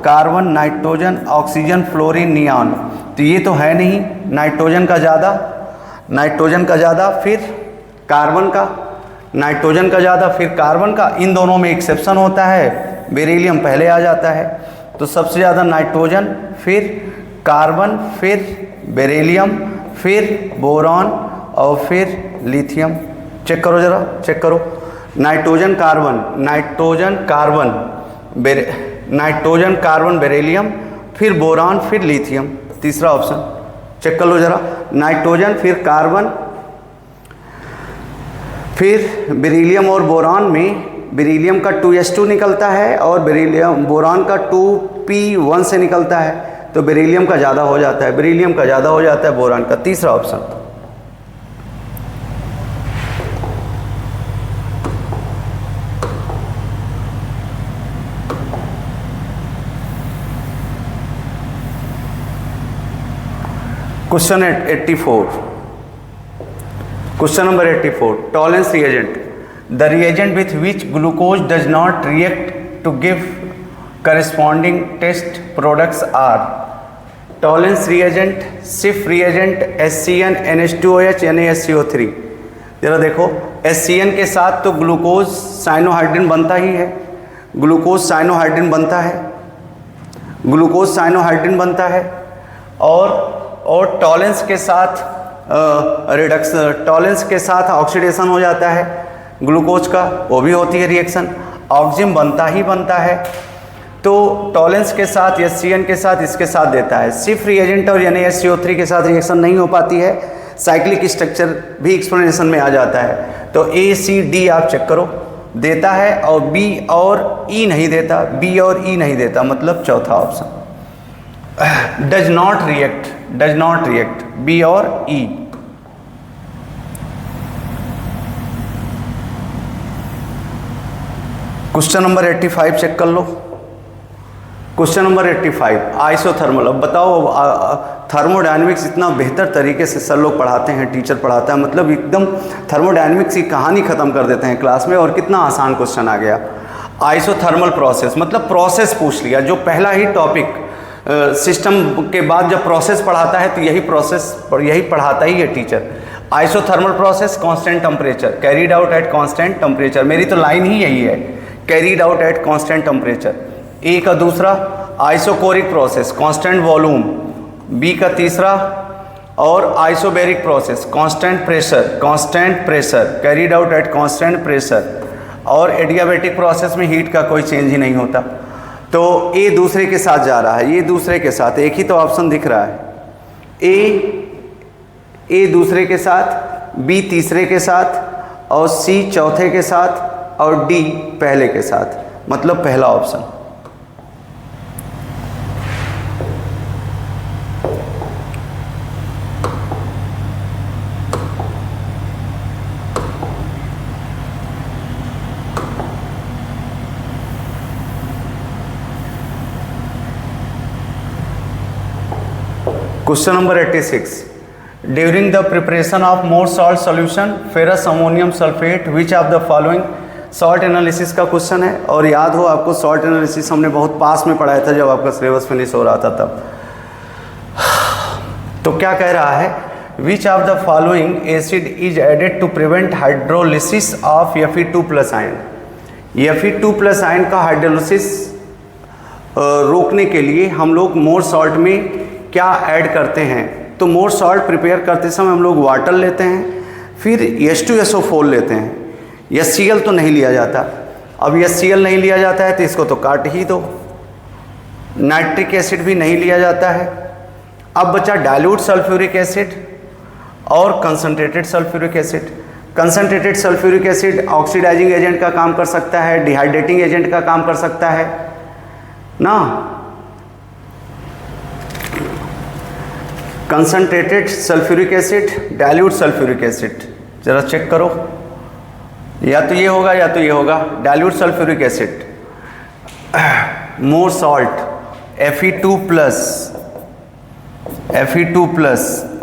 carbon, nitrogen, oxygen, fluorine, neon. तो ये तो है नहीं, नाइट्रोजन का ज़्यादा, नाइट्रोजन का ज़्यादा, फिर कार्बन का, नाइट्रोजन का ज़्यादा, फिर कार्बन का। इन दोनों में एक्सेप्शन होता है, बेरिलियम पहले आ जाता है। तो सबसे ज़्यादा नाइट्रोजन, फिर कार्बन, फिर बेरिलियम, फिर बोरान और फिर लिथियम। चेक करो ज़रा, चेक करो। Nitrogen carbon, nitrogen carbon, nitrogen carbon beryllium, फिर बोरान, फिर लिथियम, तीसरा ऑप्शन। चेक कर लो जरा। नाइट्रोजन, फिर कार्बन, फिर बेरिलियम और बोरान में बेरिलियम का 2s2 निकलता है और बेरिलियम बोरान का 2p1 से निकलता है, तो बेरिलियम का ज़्यादा हो जाता है, बेरिलियम का ज़्यादा हो जाता है बोरान का। तीसरा option. Question 84, question number 84, Tollens reagent. The reagent with which glucose does not react to give corresponding test products are Tollens reagent, Schiff reagent, HCN, NH2OH, NaSCO3। जरा देखो, HCN के साथ तो ग्लूकोज साइनोहाइड्रिन बनता ही है, glucose cyanohydrin बनता है, glucose cyanohydrin बनता है, और टॉलेंस के साथ टॉलेंस के साथ ऑक्सीडेशन हो जाता है ग्लूकोज का, वो भी होती है रिएक्शन। ऑक्जिम बनता ही बनता है, तो टॉलेंस के साथ HCN के साथ इसके साथ देता है। सिर्फ रिएजेंट और NaSCO3 के साथ रिएक्शन नहीं हो पाती है, साइक्लिक स्ट्रक्चर भी एक्सप्लेनेशन में आ जाता है। तो A, C, D आप चेक करो, देता है, और B और E नहीं देता, B और E नहीं देता, मतलब चौथा option. Does not react, does not react, B और ई। क्वेश्चन नंबर 85 चेक कर लो। Question number 85, isothermal. अब बताओ, थर्मोडायनेमिक्स इतना बेहतर तरीके से सर लोग पढ़ाते हैं, टीचर पढ़ाता है, मतलब एकदम थर्मोडायनेमिक्स की कहानी खत्म कर देते हैं क्लास में, और कितना आसान क्वेश्चन आ गया। आइसोथर्मल प्रोसेस, मतलब प्रोसेस पूछ लिया, जो पहला ही टॉपिक सिस्टम के बाद जब प्रोसेस पढ़ाता है तो यही प्रोसेस यही पढ़ाता ही है teacher. Isothermal process, constant temperature, carried out at constant temperature. मेरी तो लाइन ही यही है, carried out at constant temperature. A का दूसरा, isochoric process, constant volume. B का तीसरा, और isobaric process, constant pressure, carried out at constant pressure. और एडियाबेटिक प्रोसेस में हीट का कोई चेंज ही नहीं होता। तो ए दूसरे के साथ जा रहा है, ये दूसरे के साथ, एक ही तो ऑप्शन दिख रहा है। ए दूसरे के साथ, बी तीसरे के साथ, और सी चौथे के साथ, और डी पहले के साथ, मतलब पहला option. Question number 86. During the preparation of more salt solution, ferrous ammonium sulfate, which of the following salt analysis का क्वेश्चन है, और याद हो आपको सॉल्ट एनालिसिस हमने बहुत पास में पढ़ाया था जब आपका सिलेबस फिनिश हो रहा था तब। तो क्या कह रहा है, which of the following acid is added to prevent hydrolysis of Fe2+ ion. Fe2+ ion का हाइड्रोलिसिस रोकने के लिए हम लोग मोर सॉल्ट में क्या ऐड करते हैं। तो मोर सॉल्ट प्रिपेयर करते समय हम लोग वाटर लेते हैं, फिर H2SO4 लेते हैं। HCl तो नहीं लिया जाता। अब HCl नहीं लिया जाता है तो इसको तो काट ही दो। नाइट्रिक एसिड भी नहीं लिया जाता है। अब बचा डाइल्यूट सल्फ्यूरिक एसिड और concentrated sulphuric acid. Concentrated sulphuric acid oxidising agent का काम कर सकता है, डिहाइड्रेटिंग एजेंट का काम कर सकता है ना। Concentrated sulphuric acid, dilute sulphuric acid, जरा चेक करो, या तो ये होगा या तो ये होगा। Dilute sulphuric acid, Mohr salt, Fe2+,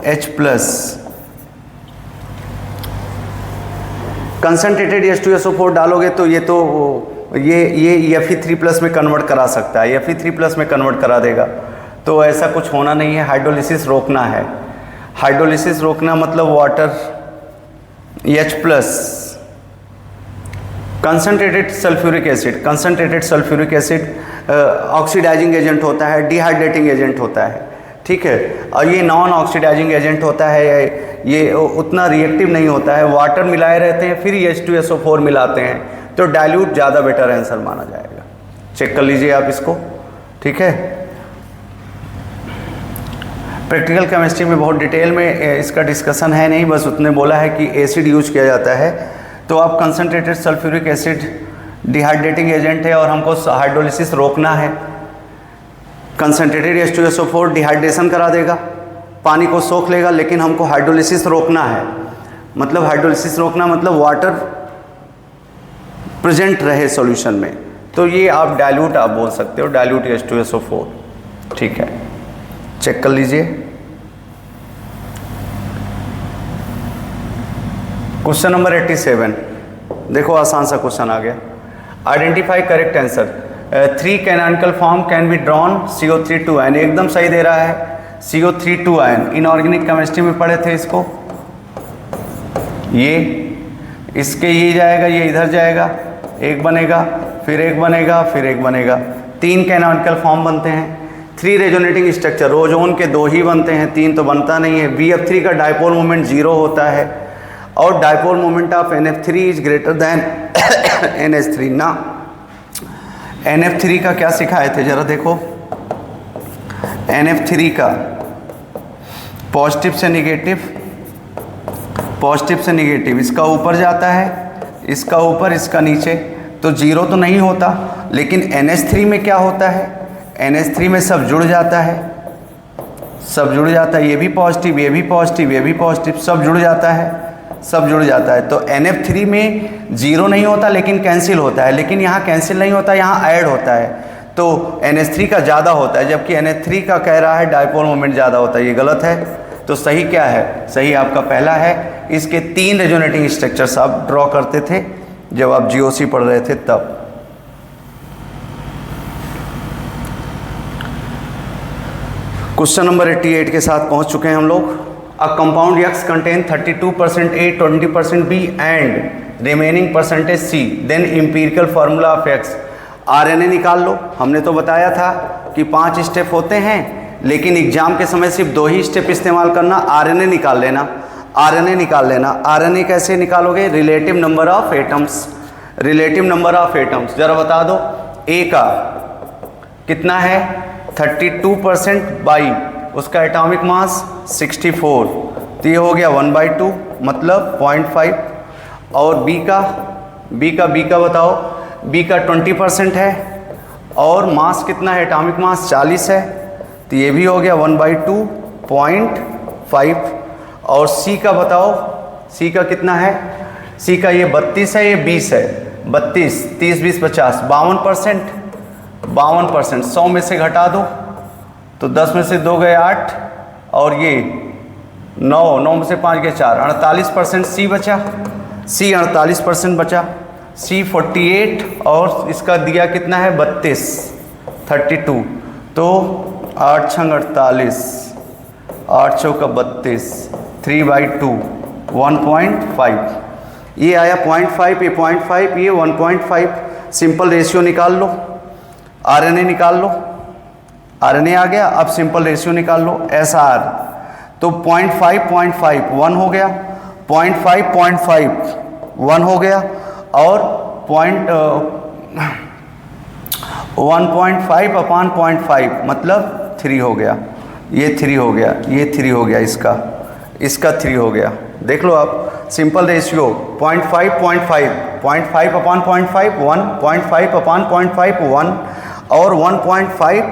H+, concentrated H2SO4 डालोगे तो ये Fe3+ में कन्वर्ट करा सकता है, Fe3+ में कन्वर्ट करा देगा। तो ऐसा कुछ होना नहीं है, हाइड्रोलिसिस रोकना है। हाइड्रोलिसिस रोकना मतलब water, H+, concentrated sulphuric acid oxidising agent होता है, डिहाइड्रेटिंग एजेंट होता है, ठीक है। और ये नॉन ऑक्सीडाइजिंग एजेंट होता है, ये उतना रिएक्टिव नहीं होता है। वाटर मिलाए रहते हैं, फिर H2SO4 मिलाते हैं, तो डाइल्यूट ज़्यादा बेटर आंसर माना जाएगा। चेक कर लीजिए आप इसको, ठीक है। प्रैक्टिकल केमिस्ट्री में बहुत डिटेल में इसका डिस्कशन है नहीं, बस उतने बोला है कि एसिड यूज किया जाता है। तो आप concentrated sulphuric acid dehydrating agent है और हमको हाइड्रोलिसिस रोकना है। कंसनट्रेटेड H2SO4 डिहाइड्रेशन करा देगा, पानी को सोख लेगा, लेकिन हमको हाइड्रोलिसिस रोकना है। मतलब हाइड्रोलिसिस रोकना मतलब वाटर प्रेजेंट रहे सॉल्यूशन में, तो ये आप डाइल्यूट आप बोल सकते हो, डाइल्यूट H2SO4। ठीक है, चेक कर लीजिए। क्वेश्चन नंबर 87, देखो आसान सा क्वेश्चन आ गया। Identify correct answer. 3 canonical form can be drawn CO3 एकदम सही दे रहा है। CO3 इनऑर्गेनिक केमिस्ट्री में पढ़े थे इसको। ये इसके ये जाएगा, ये इधर जाएगा, एक बनेगा, फिर एक बनेगा, फिर एक बनेगा, 3 कैनोनिकल फॉर्म बनते हैं। 3 रेजोनेटिंग स्ट्रक्चर, ओजोन के 2 ही बनते हैं, 3 तो बनता नहीं है। BF3 का डायपोल मोमेंट 0 होता है और dipole moment of NF3 is greater than NH3 ना। NF3 का क्या सिखाए थे जरा देखो। NF3 का पॉजिटिव से निगेटिव, पॉजिटिव से निगेटिव, इसका ऊपर जाता है, इसका ऊपर, इसका नीचे, तो 0 तो नहीं होता। लेकिन NH3 में क्या होता है, NH3 में सब जुड़ जाता है, सब जुड़ जाता है, ये भी पॉजिटिव, ये भी पॉजिटिव, ये भी पॉजिटिव, सब जुड़ जाता है, सब जुड़ जाता है। तो NF3 में 0 नहीं होता लेकिन कैंसिल होता है, लेकिन यहाँ कैंसिल नहीं होता, यहाँ ऐड होता है। तो NH3 का ज़्यादा होता है, जबकि NH3 का कह रहा है डायपोल मोमेंट ज़्यादा होता है। ये गलत है। तो सही क्या है, सही आपका पहला है। इसके 3 रेजोनेटिंग स्ट्रक्चर्स आप ड्रॉ करते थे जब आप GOC पढ़ रहे थे तब। क्वेश्चन नंबर 88 के साथ पहुंच चुके हैं हम लोग। A compound X contain 32% A, 20% B and remaining percentage C, then empirical formula of X। RNA निकाल लो। हमने तो बताया था कि 5 स्टेप होते हैं, लेकिन एग्जाम के समय सिर्फ 2 ही स्टेप इस्तेमाल करना। RNA निकाल लेना, RNA निकाल लेना। RNA कैसे निकालोगे, relative number of atoms, relative number of atoms. जरा बता दो, A का कितना है 32% बाई उसका एटॉमिक मास 64, तो ये हो गया 1/2 मतलब 0.5। और B का बताओ, B का 20% है और मास कितना है, एटॉमिक मास 40 है, तो ये भी हो गया 1/2 0.5। और C का बताओ, C का कितना है, C का ये 32 है, ये 20 है, 32, 30, 20, 50, 52%, 52%। 100 में से घटा दो तो 10 में से 2 गए 8 और ये 9, 9 में से 5 गए 4, 48% C बचा, C 48% बचा, C 48 और इसका दिया कितना है 32, 32, तो 8 छंग 48, 8 चौका 32, 3/2 1.5। ये आया 0.5, ये 0.5, ये 1.5। सिंपल रेशियो निकाल लो, RNA निकाल लो, RNA आ गया। अब सिंपल रेशियो निकाल लो SR, तो 0.5 0.5 1 हो गया, 0.5 0.5 1 हो गया और 1.5 अपॉन 0.5 मतलब 3 हो गया, ये 3 हो गया, ये 3 हो गया, इसका 3 हो गया। देख लो आप, सिंपल रेशियो 0.5 0.5, 0.5 अपॉन 0.5 1, 0.5 अपॉन 0.5 1 और 1.5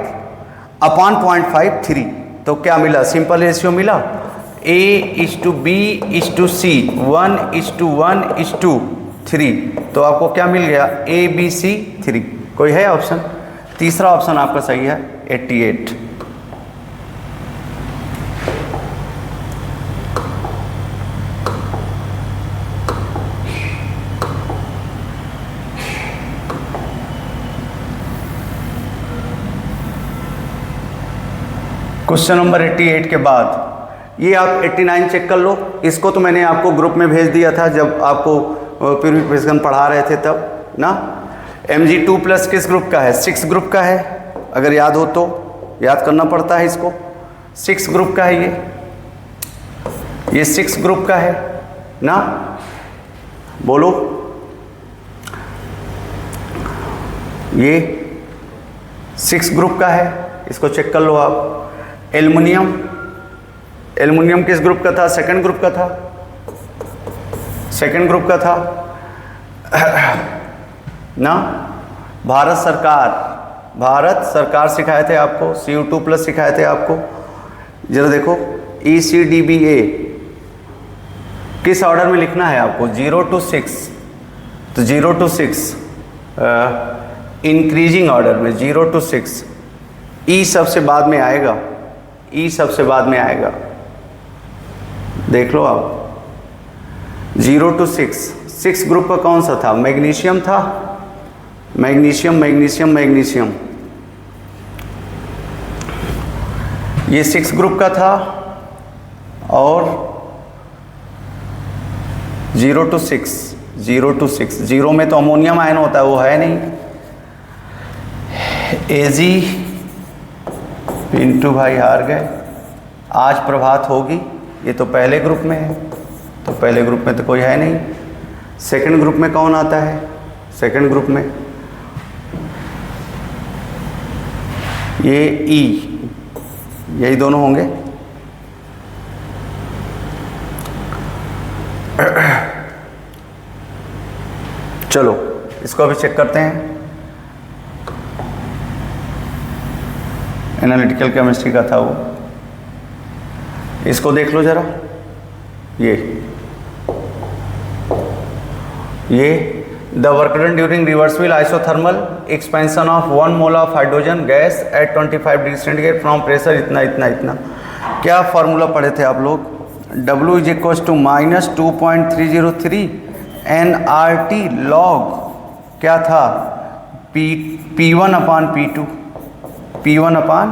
अपॉन 0.5 3। तो क्या मिला, सिंपल रेशियो मिला A:B:C 1:1:3। तो आपको क्या मिल गया, ABC 3। कोई है ऑप्शन, तीसरा ऑप्शन आपका सही है 88। क्वेश्चन नंबर 88 के बाद ये आप 89 चेक कर लो। इसको तो मैंने आपको ग्रुप में भेज दिया था जब आपको प्यूरिफिकेशन पढ़ा रहे थे तब ना। Mg2+ किस ग्रुप का है, 6 ग्रुप का है। अगर याद हो तो याद करना पड़ता है इसको। 6 ग्रुप का है ये 6 ग्रुप का है ना, बोलो। ये 6 ग्रुप का है, इसको चेक कर लो आप। एल्युमिनियम एल्युमिनियम किस ग्रुप का था? सेकंड ग्रुप का था, सेकंड ग्रुप का था ना। भारत सरकार सिखाए थे आपको, Cu2+ सिखाए थे आपको। जरा देखो ECDBA किस ऑर्डर में लिखना है आपको? 0 to 6, तो 0 to 6 इंक्रीजिंग ऑर्डर में 0 to 6। ई सबसे बाद में आएगा, ई सबसे बाद में आएगा, देख लो आप। 0 to 6 ग्रुप का कौन सा था? मैग्नीशियम था, मैग्नीशियम मैग्नीशियम मैग्नीशियम, ये 6 ग्रुप का था। और 0 to 6, 0 to 6, 0 में तो अमोनियम आयन होता है, वो है नहीं। एजी पिंटू भाई हार गए। आज प्रभात होगी, ये तो पहले ग्रुप में है, तो पहले ग्रुप में तो कोई है नहीं। सेकंड ग्रुप में कौन आता है? सेकंड ग्रुप में ये ई, यही दोनों होंगे। चलो इसको अभी चेक करते हैं। एनालिटिकल केमिस्ट्री का था वो, इसको देख लो जरा। ये the work done during reversible isothermal expansion of 1 mole of hydrogen gas at 25 degree centigrade from pressure इतना इतना इतना। क्या फार्मूला पढ़े थे आप लोग? W is equal to -2.303 nRT log क्या था? P1 upon P2, P1 upon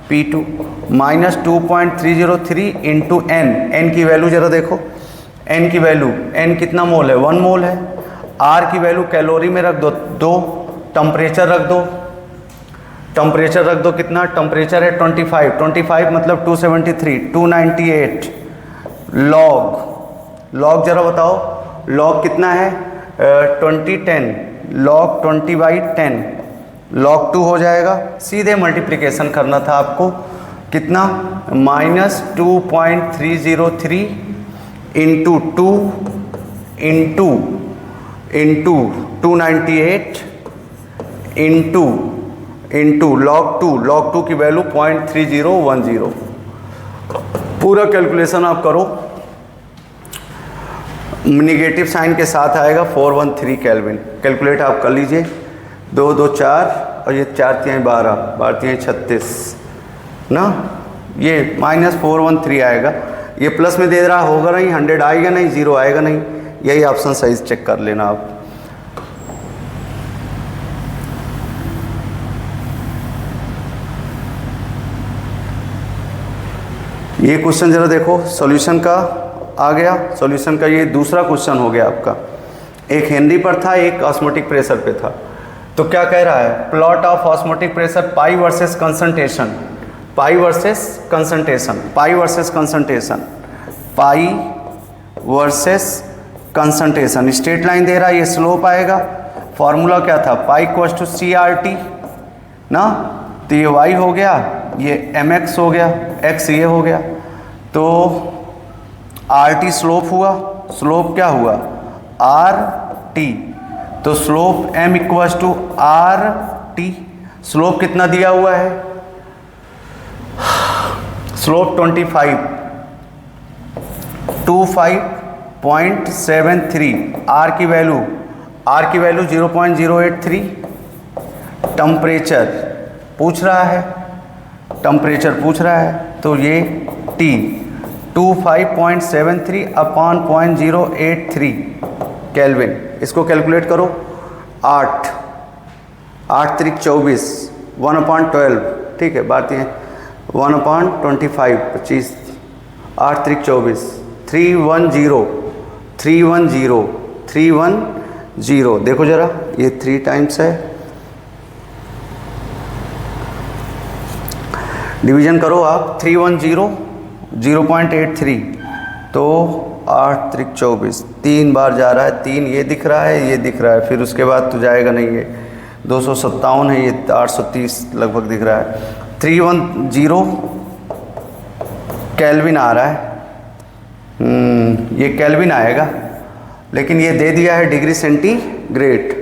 P2 -2.303 into n की वैल्यू जरा देखो, n की वैल्यू, n कितना मोल है? 1 मोल है। R की वैल्यू कैलोरी में रख दो 2, टेम्परेचर रख दो, टेम्परेचर रख दो कितना? टेम्परेचर है 25 मतलब 273, 298 लॉग जरा बताओ, लॉग कितना है? 2010, लॉग 20/10, लॉग 2 हो जाएगा। सीधे मल्टीप्लिकेशन करना था आपको, कितना? -2.303 इंटू 2 इंटू 298 इंटू log 2 की वैल्यू 0.3010। पूरा कैलकुलेशन आप करो, निगेटिव साइन के साथ आएगा 413 केल्विन। कैलकुलेट आप कर लीजिए, 2 2 4 और ये 4 3 12, 12 3 36 ना, ये -413 आएगा। ये प्लस में दे रहा होगा नहीं, 100 आएगा नहीं, 0 आएगा नहीं। यही ऑप्शन सही चेक कर लेना आप। ये क्वेश्चन जरा देखो, सॉल्यूशन का आ गया, सॉल्यूशन का ये दूसरा क्वेश्चन हो गया आपका। एक हेनरी पर था, एक ऑस्मोटिक प्रेशर पे था। तो क्या कह रहा है? Plot of osmotic pressure pi versus concentration, pi versus concentration, pi versus concentration, pi versus concentration. Straight line दे रहा है, ये स्लोप आएगा। फॉर्मूला क्या था? पाई इक्वल्स टू CRT ना, तो ये y हो गया, ये mx हो गया, x ये हो गया। तो RT स्लोप हुआ, स्लोप क्या हुआ? RT। तो slope m equals to RT। Slope कितना दिया हुआ है? स्लोप 25.73। R की वैल्यू 0.083। टेम्परेचर पूछ रहा है, टेम्परेचर पूछ रहा है, तो ये T 25.73 अपॉन 0.083 केल्विन। इसको कैलकुलेट करो। 8 3 24, 1/12, ठीक है, बात ये 1/25 25, 8 3 24, 310। देखो जरा, ये 3 टाइम्स है, डिवीजन करो आप। 310 0.83, तो 8 3 24, 3 बार जा रहा है, 3 ये दिख रहा है, ये दिख रहा है, फिर उसके बाद तो जाएगा नहीं। ये 257 है, ये 830 लगभग दिख रहा है। 310 केल्विन आ रहा है, ये केल्विन आएगा, लेकिन ये दे दिया है डिग्री सेंटीग्रेड।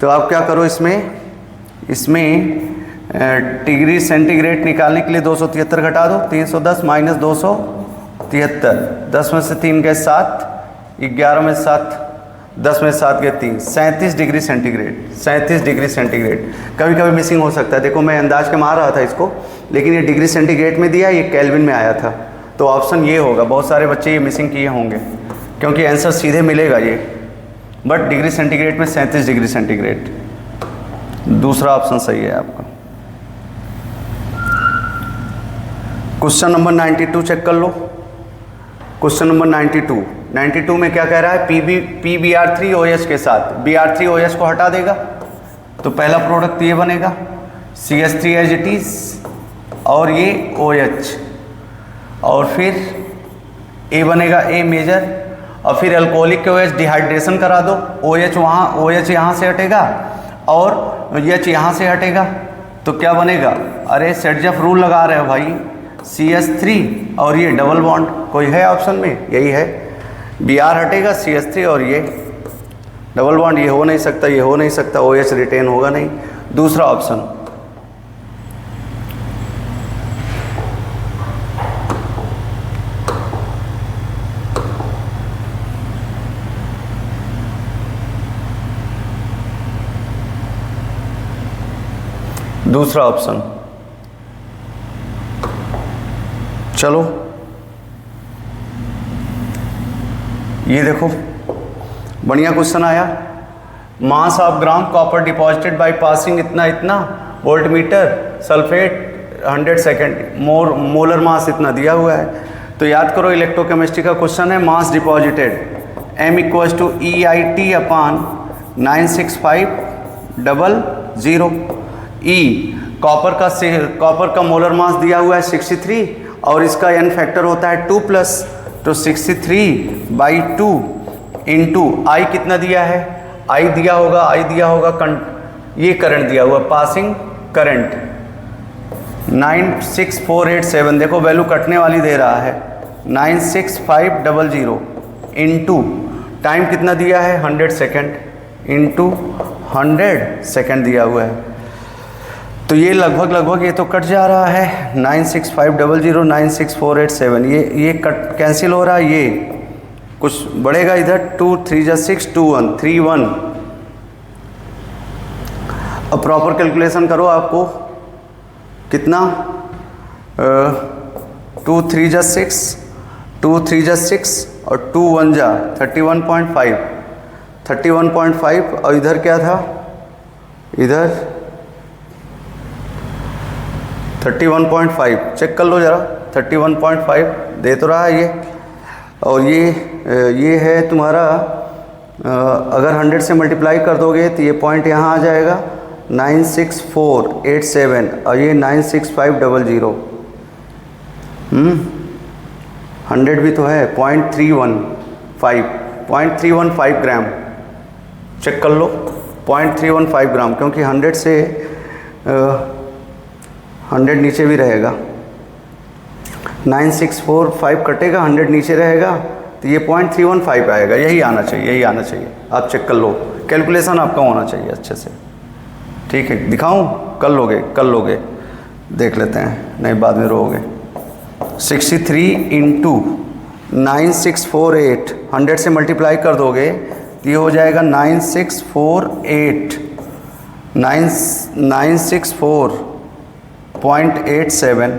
तो आप क्या करो, इसमें डिग्री सेंटीग्रेड निकालने के लिए 273 घटा दो, 310 माइनस 273, 10 में से 3 गए 7, 11 में 7, 10 में 7 गए 3, 37 डिग्री सेंटीग्रेड। 37 डिग्री सेंटीग्रेड कभी कभी मिसिंग हो सकता है। देखो मैं अंदाज के मार रहा था इसको, लेकिन ये डिग्री सेंटीग्रेड में दिया, ये केल्विन में आया था, तो ऑप्शन ये होगा। बहुत सारे बच्चे ये मिसिंग किए होंगे, क्योंकि आंसर सीधे मिलेगा ये, बट डिग्री सेंटीग्रेड में 37 डिग्री सेंटीग्रेड। दूसरा ऑप्शन सही है आपका। क्वेश्चन नंबर 92 चेक कर लो। क्वेश्चन नंबर 92 में क्या कह रहा है, PBr3OH के साथ Br3OH को हटा देगा, तो पहला प्रोडक्ट ये बनेगा CH3 एज इट इज, और ये OH, और फिर A बनेगा A मेजर, और फिर अल्कोहलिक के OH डिहाइड्रेशन करा दो, OH यहाँ से हटेगा और H यहाँ से हटेगा, तो क्या बनेगा, अरे सेटजफ रूल लगा रहे हो भाई, CH3 और ये डबल बॉन्ड, कोई है ऑप्शन में, यही है, Br हटेगा CH3 और ये डबल बॉन्ड, ये हो नहीं सकता, ये हो नहीं सकता, OH रिटेन होगा नहीं। दूसरा ऑप्शन, दूसरा ऑप्शन, चलो ये देखो बढ़िया क्वेश्चन आया। Mass of gram copper deposited by passing इतना volt meter sulphate 100 second, molar mass इतना दिया हुआ है। तो याद करो इलेक्ट्रोकेमिस्ट्री का क्वेश्चन है, mass deposited M = EIT upon 96500। E copper का मोलर मास दिया हुआ है 63, और इसका n फैक्टर होता है 2+, तो 63/2 इंटू I कितना दिया है, I दिया होगा ये करंट दिया हुआ, पासिंग करंट 96487, देखो वैल्यू कटने वाली दे रहा है 96500 इंटू टाइम कितना दिया है 100 सेकेंड, इंटू 100 सेकेंड दिया हुआ है। तो ये लगभग ये तो कट जा रहा है, 96500 96487, ये कट कैंसिल हो रहा है, ये कुछ बढ़ेगा इधर, 2 3 6 2 1 3 1। अब प्रॉपर कैलकुलेशन करो, आपको कितना 2 3 6 2 3 6 और 2 1 जा 31.5 और इधर क्या था, इधर 31.5 चेक कर लो ज़रा, 31.5 दे तो रहा है ये, और ये है तुम्हारा, अगर 100 से मल्टीप्लाई कर दोगे तो ये पॉइंट यहाँ आ जाएगा 96487, और ये 96500। 100 भी तो है, 0.315 ग्राम, चेक कर लो 0.315 ग्राम, क्योंकि 100 से 100 नीचे भी रहेगा, 9645 कटेगा, 100 नीचे रहेगा, तो ये 0.315 आएगा, यही आना चाहिए। आप चेक कर लो, कैलकुलेशन आपका होना चाहिए अच्छे से, ठीक है। दिखाऊं, कर लोगे, देख लेते हैं, नहीं बाद में रोगे। 63 इंटू 9648, 100 से मल्टीप्लाई कर दोगे तो ये हो जाएगा 964.87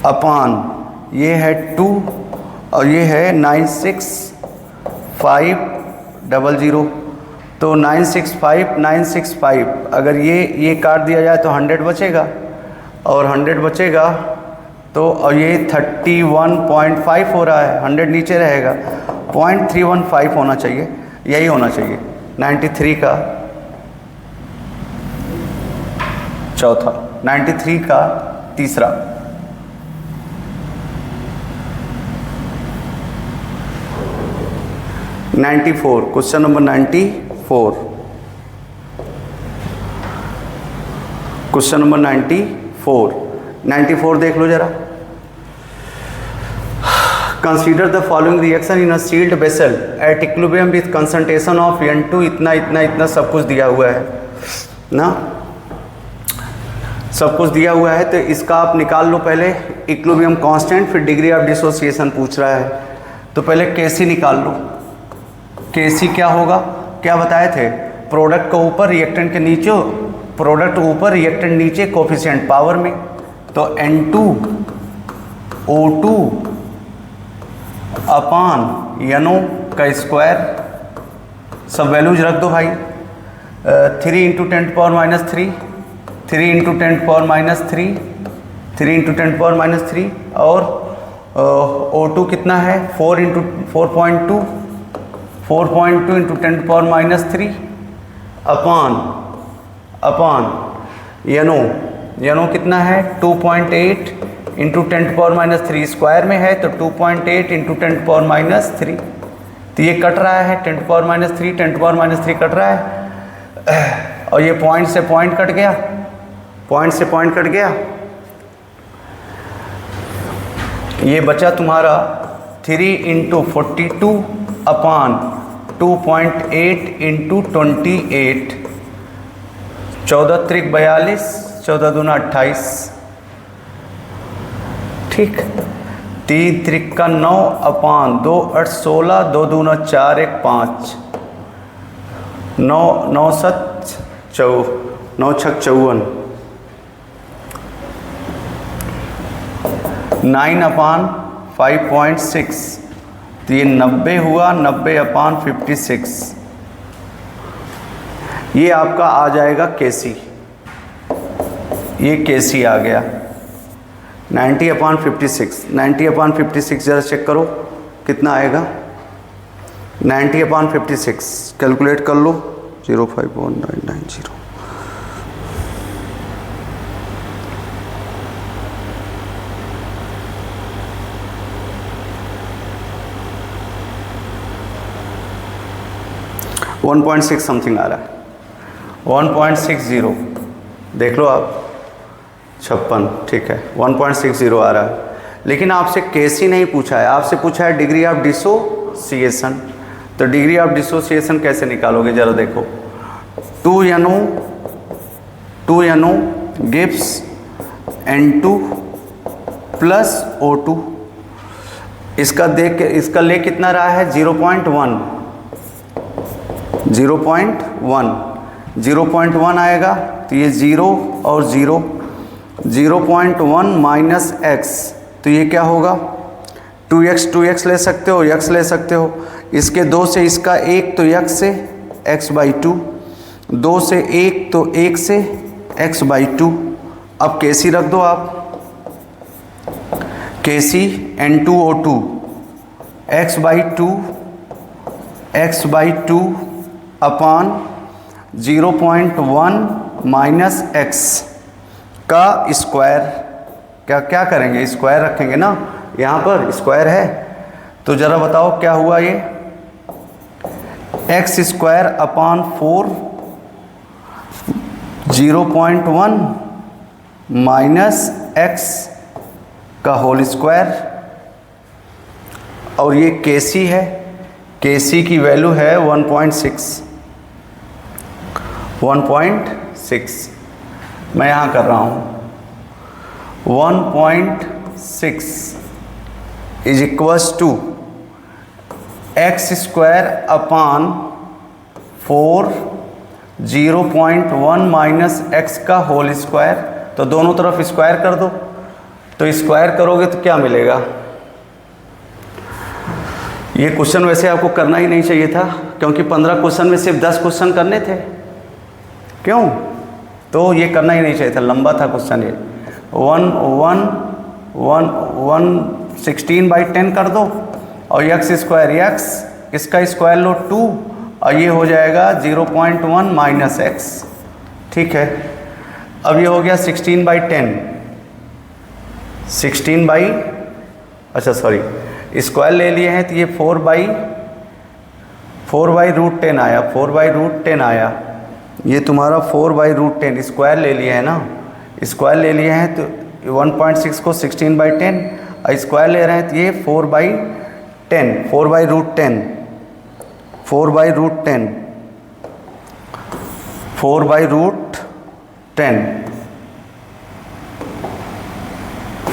अपॉन, ये है 2 और ये है 96500, तो 965 अगर ये काट दिया जाए तो 100 बचेगा, और 100 बचेगा तो, और ये 31.5 हो रहा है, 100 नीचे रहेगा, 0.315 होना चाहिए, यही होना चाहिए। 93 का चौथा, 93 का तीसरा। क्वेश्चन नंबर 94, क्वेश्चन नंबर 94 देख लो जरा। Consider the following reaction in a sealed vessel at equilibrium with concentration of N2 इतना इतना इतना सब कुछ दिया हुआ है ना, सब कुछ दिया हुआ है। तो इसका आप निकाल लो पहले इक्विलिब्रियम कांस्टेंट, फिर डिग्री ऑफ डिसोसिएशन पूछ रहा है। तो पहले केसी निकाल लो। केसी क्या होगा, क्या बताए थे, प्रोडक्ट को ऊपर रिएक्टेंट के नीचे, प्रोडक्ट ऊपर रिएक्टेंट नीचे, कोफिशिएंट पावर में। तो N2O2 अपान NO का स्क्वायर, सब वैल्यूज रख दो भाई। 3 × 10⁻³ 3 × 10⁻³ 3 × 10⁻³ और O2 कितना है 4 × 4.2 4.2 × 10⁻³ अपान NO कितना है 2.8 × 10⁻³ स्क्वायर में है तो 2.8 × 10⁻³ तो ये कट रहा है 10⁻³ कट रहा है और ये पॉइंट से पॉइंट कट गया, पॉइंट से पॉइंट कट गया। ये बचा तुम्हारा 3 × 42 अपान 2.8 × 28 14 × 42 14 × 28 ठीक। 3 × 9 अपान 2 8 16 2 2 4 1 5 9 9 7 9 6 54 9 अपान 5.6 तो ये 90 हुआ 90/56। ये आपका आ जाएगा केसी, ये केसी आ गया 90/56। 90/56 ज़रा चेक करो कितना आएगा 90/56 कैलकुलेट कर लो 051,990 1.6 समथिंग आ रहा है 1.60 देख लो आप 56 ठीक है 1.60 आ रहा है। लेकिन आपसे केसी नहीं पूछा है, आपसे पूछा है डिग्री ऑफ डिसोसिएशन। तो डिग्री ऑफ डिसोसिएशन कैसे निकालोगे ज़रा देखो 2NO गिव्स N2 + O2 इसका देख के इसका ले कितना रहा है 0.1 0.1 आएगा तो ये 0 और 0 0.1 - x तो ये क्या होगा 2x ले सकते हो, x ले सकते हो। इसके 2 से इसका 1 तो x से x/2 2 से 1 तो 1 से x/2। अब केसी रख दो आप, केसी N2O2 x/2 अपान 0.1 - x का स्क्वायर। क्या करेंगे स्क्वायर रखेंगे ना, यहाँ पर स्क्वायर है तो ज़रा बताओ क्या हुआ ये x² अपान 4 0.1 - x का होल स्क्वायर। और ये केसी है, केसी की वैल्यू है 1.6 मैं यहाँ कर रहा हूँ 1.6 is equals to x² upon 4 0.1 - x का होल स्क्वायर। तो दोनों तरफ स्क्वायर कर दो, तो स्क्वायर करोगे तो क्या मिलेगा। ये क्वेश्चन वैसे आपको करना ही नहीं चाहिए था क्योंकि 15 क्वेश्चन में सिर्फ 10 क्वेश्चन करने थे। क्यों, तो ये करना ही नहीं चाहिए था, लंबा था क्वेश्चन ये। 16/10 कर दो और x² x इसका स्क्वायर लो 2 और ये हो जाएगा 0.1 - x ठीक है। अब ये हो गया 16/10 स्क्वायर ले लिए हैं तो ये 4/√10 आया 4/√10 आया। ये तुम्हारा 4/√10 स्क्वायर ले लिए है ना, स्क्वायर ले लिए हैं तो 1.6 को 16/10 स्क्वायर ले रहे हैं तो ये 4/10, 4/√10, 4/√10, 4/√10,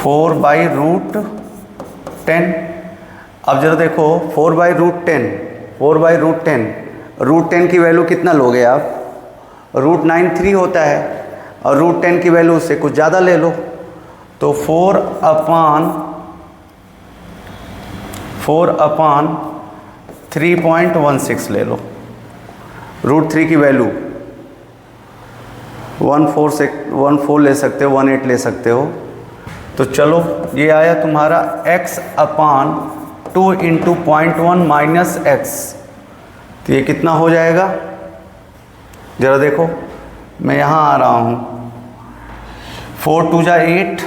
4/√10। अब जरा देखो 4/√10, 4/√10, √10 की वैल्यू कितना लोगे आप? √93 होता है और √10 की वैल्यू उससे कुछ ज़्यादा ले लो, तो 4/3.16 ले लो। √3 की वैल्यू 14 ले सकते हो, 18 ले सकते हो। तो चलो ये आया तुम्हारा x/2 × 0.1 माइनस x, तो ये कितना हो जाएगा? ज़रा देखो, मैं यहाँ आ रहा हूँ, 4 2 जा 8,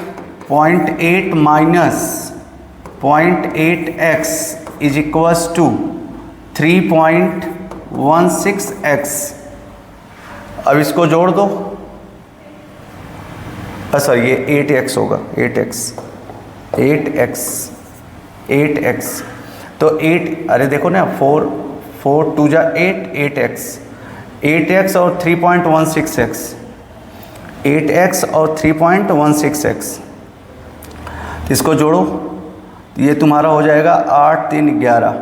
0.8 minus 0.8x is equals to 3.16x। अब इसको जोड़ दो, सर ये 8x होगा, 8x। तो 8, अरे देखो ना, 4 2 जा 8, 8x और 3.16x, 8x और 3.16x, इसको जोड़ो, ये तुम्हारा हो जाएगा 8 3 11,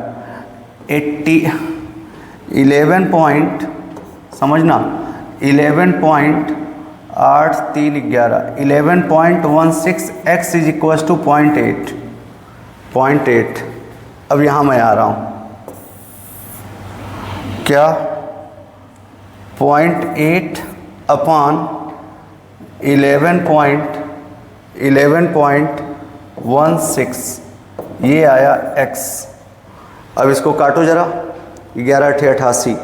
11 पॉइंट, समझना 11.8 3 11, 11.16x इज इक्वल्स टू 0.8। अब यहाँ मैं आ रहा हूँ, क्या 0.8 अपॉन 11.16, ये आया x। अब इसको काटो जरा, 11 8 88,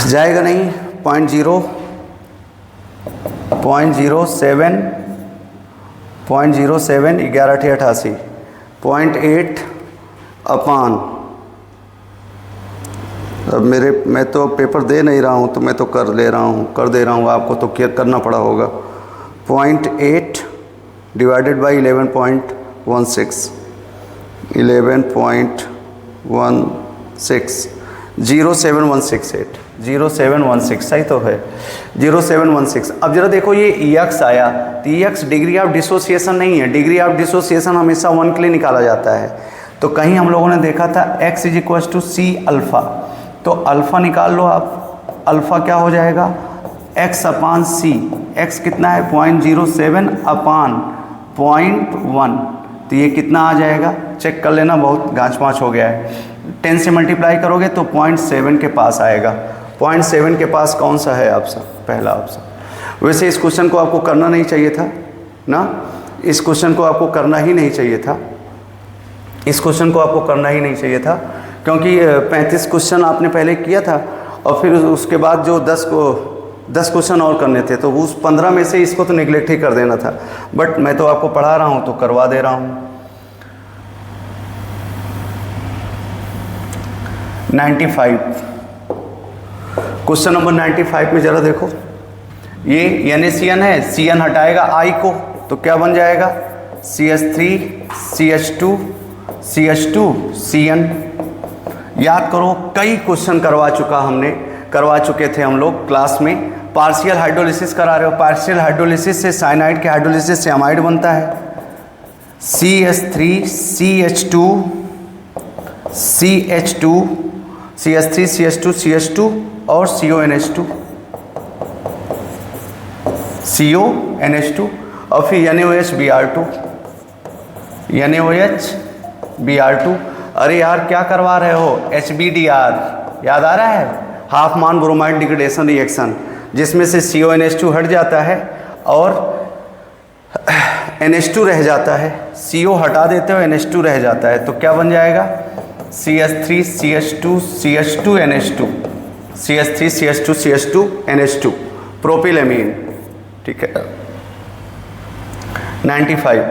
जाएगा नहीं, 0.07, 11 8 88, 0.8 अपॉन, अब मैं तो पेपर दे नहीं रहा हूँ, तो मैं तो कर दे रहा हूँ, आपको तो क्या करना पड़ा होगा। 0.8 डिवाइडेड बाई 11.16, 11.16, 07168, 07168 सही तो है, 07168। अब जरा देखो ये EX आया, तो EX डिग्री ऑफ डिसोसिएशन नहीं है, डिग्री ऑफ डिसोसिएशन हमेशा 1 के लिए निकाला जाता है। तो कहीं हम लोगों ने देखा था x is equal to C alpha, तो अल्फ़ा निकाल लो आप, अल्फ़ा क्या हो जाएगा? x/c, x कितना है? 0.07 अपान 0.1, तो ये कितना आ जाएगा? चेक कर लेना, बहुत गाँच पाँच हो गया है। 10 से मल्टीप्लाई करोगे तो 0.7 के पास आएगा। 0.7 के पास कौन सा है ऑप्शन? पहला ऑप्शन। वैसे इस क्वेश्चन को आपको करना नहीं चाहिए था ना, इस क्वेश्चन को आपको करना ही नहीं चाहिए था, इस क्वेश्चन को आपको करना ही नहीं चाहिए था, क्योंकि 35 क्वेश्चन आपने पहले किया था और फिर उसके बाद जो 10 क्वेश्चन और करने थे, तो उस 15 में से इसको तो निगलेक्ट ही कर देना था। बट मैं तो आपको पढ़ा रहा हूँ तो करवा दे रहा हूँ। 95, क्वेश्चन नंबर 95 में ज़रा देखो, ये NaCN है, CN हटाएगा I को, तो क्या बन जाएगा? CH3 CH2 CH2 CN। याद करो, कई क्वेश्चन करवा चुके थे हम लोग क्लास में। पार्शियल हाइड्रोलिसिस करा रहे हो, पार्शियल हाइड्रोलिसिस से साइनाइड के हाइड्रोलिसिस से अमाइड बनता है, CH3 CH2 CH2 CH3 CH2 CH2 और CONH2 और फिर NaOH Br2। अरे यार क्या करवा रहे हो? HBDR याद आ रहा है? हाफ मान ब्रोमाइड डिग्रेडेशन रिएक्शन, जिसमें से CONH2 हट जाता है और NH2 रह जाता है। CO हटा देते हो, NH2 रह जाता है, तो क्या बन जाएगा? CH3 CH2 CH2 NH2 CH3 CH2 CH2 NH2 प्रोपिलेमीन। ठीक है। 95,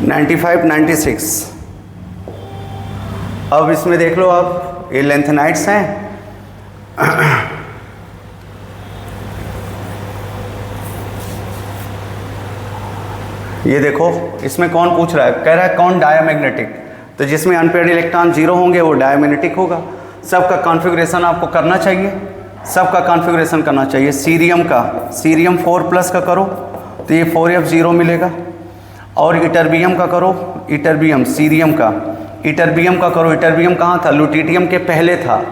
95, 96। अब इसमें देख लो आप, ये लेंथेनाइट्स हैं। ये देखो इसमें कौन पूछ रहा है, कह रहा है कौन डायमैग्नेटिक, तो जिसमें अनपेयर्ड इलेक्ट्रॉन जीरो होंगे वो डायमैग्नेटिक होगा। सबका कॉन्फ़िगरेशन आपको करना चाहिए, सबका कॉन्फ़िगरेशन करना चाहिए। सीरियम का, सीरियम 4+ का करो तो ये 4F0 मिलेगा। और इटरबियम का करो, इटरबियम, सीरियम का, इटरबियम का करो। इटरबियम कहाँ था? लुटिटियम के पहले था,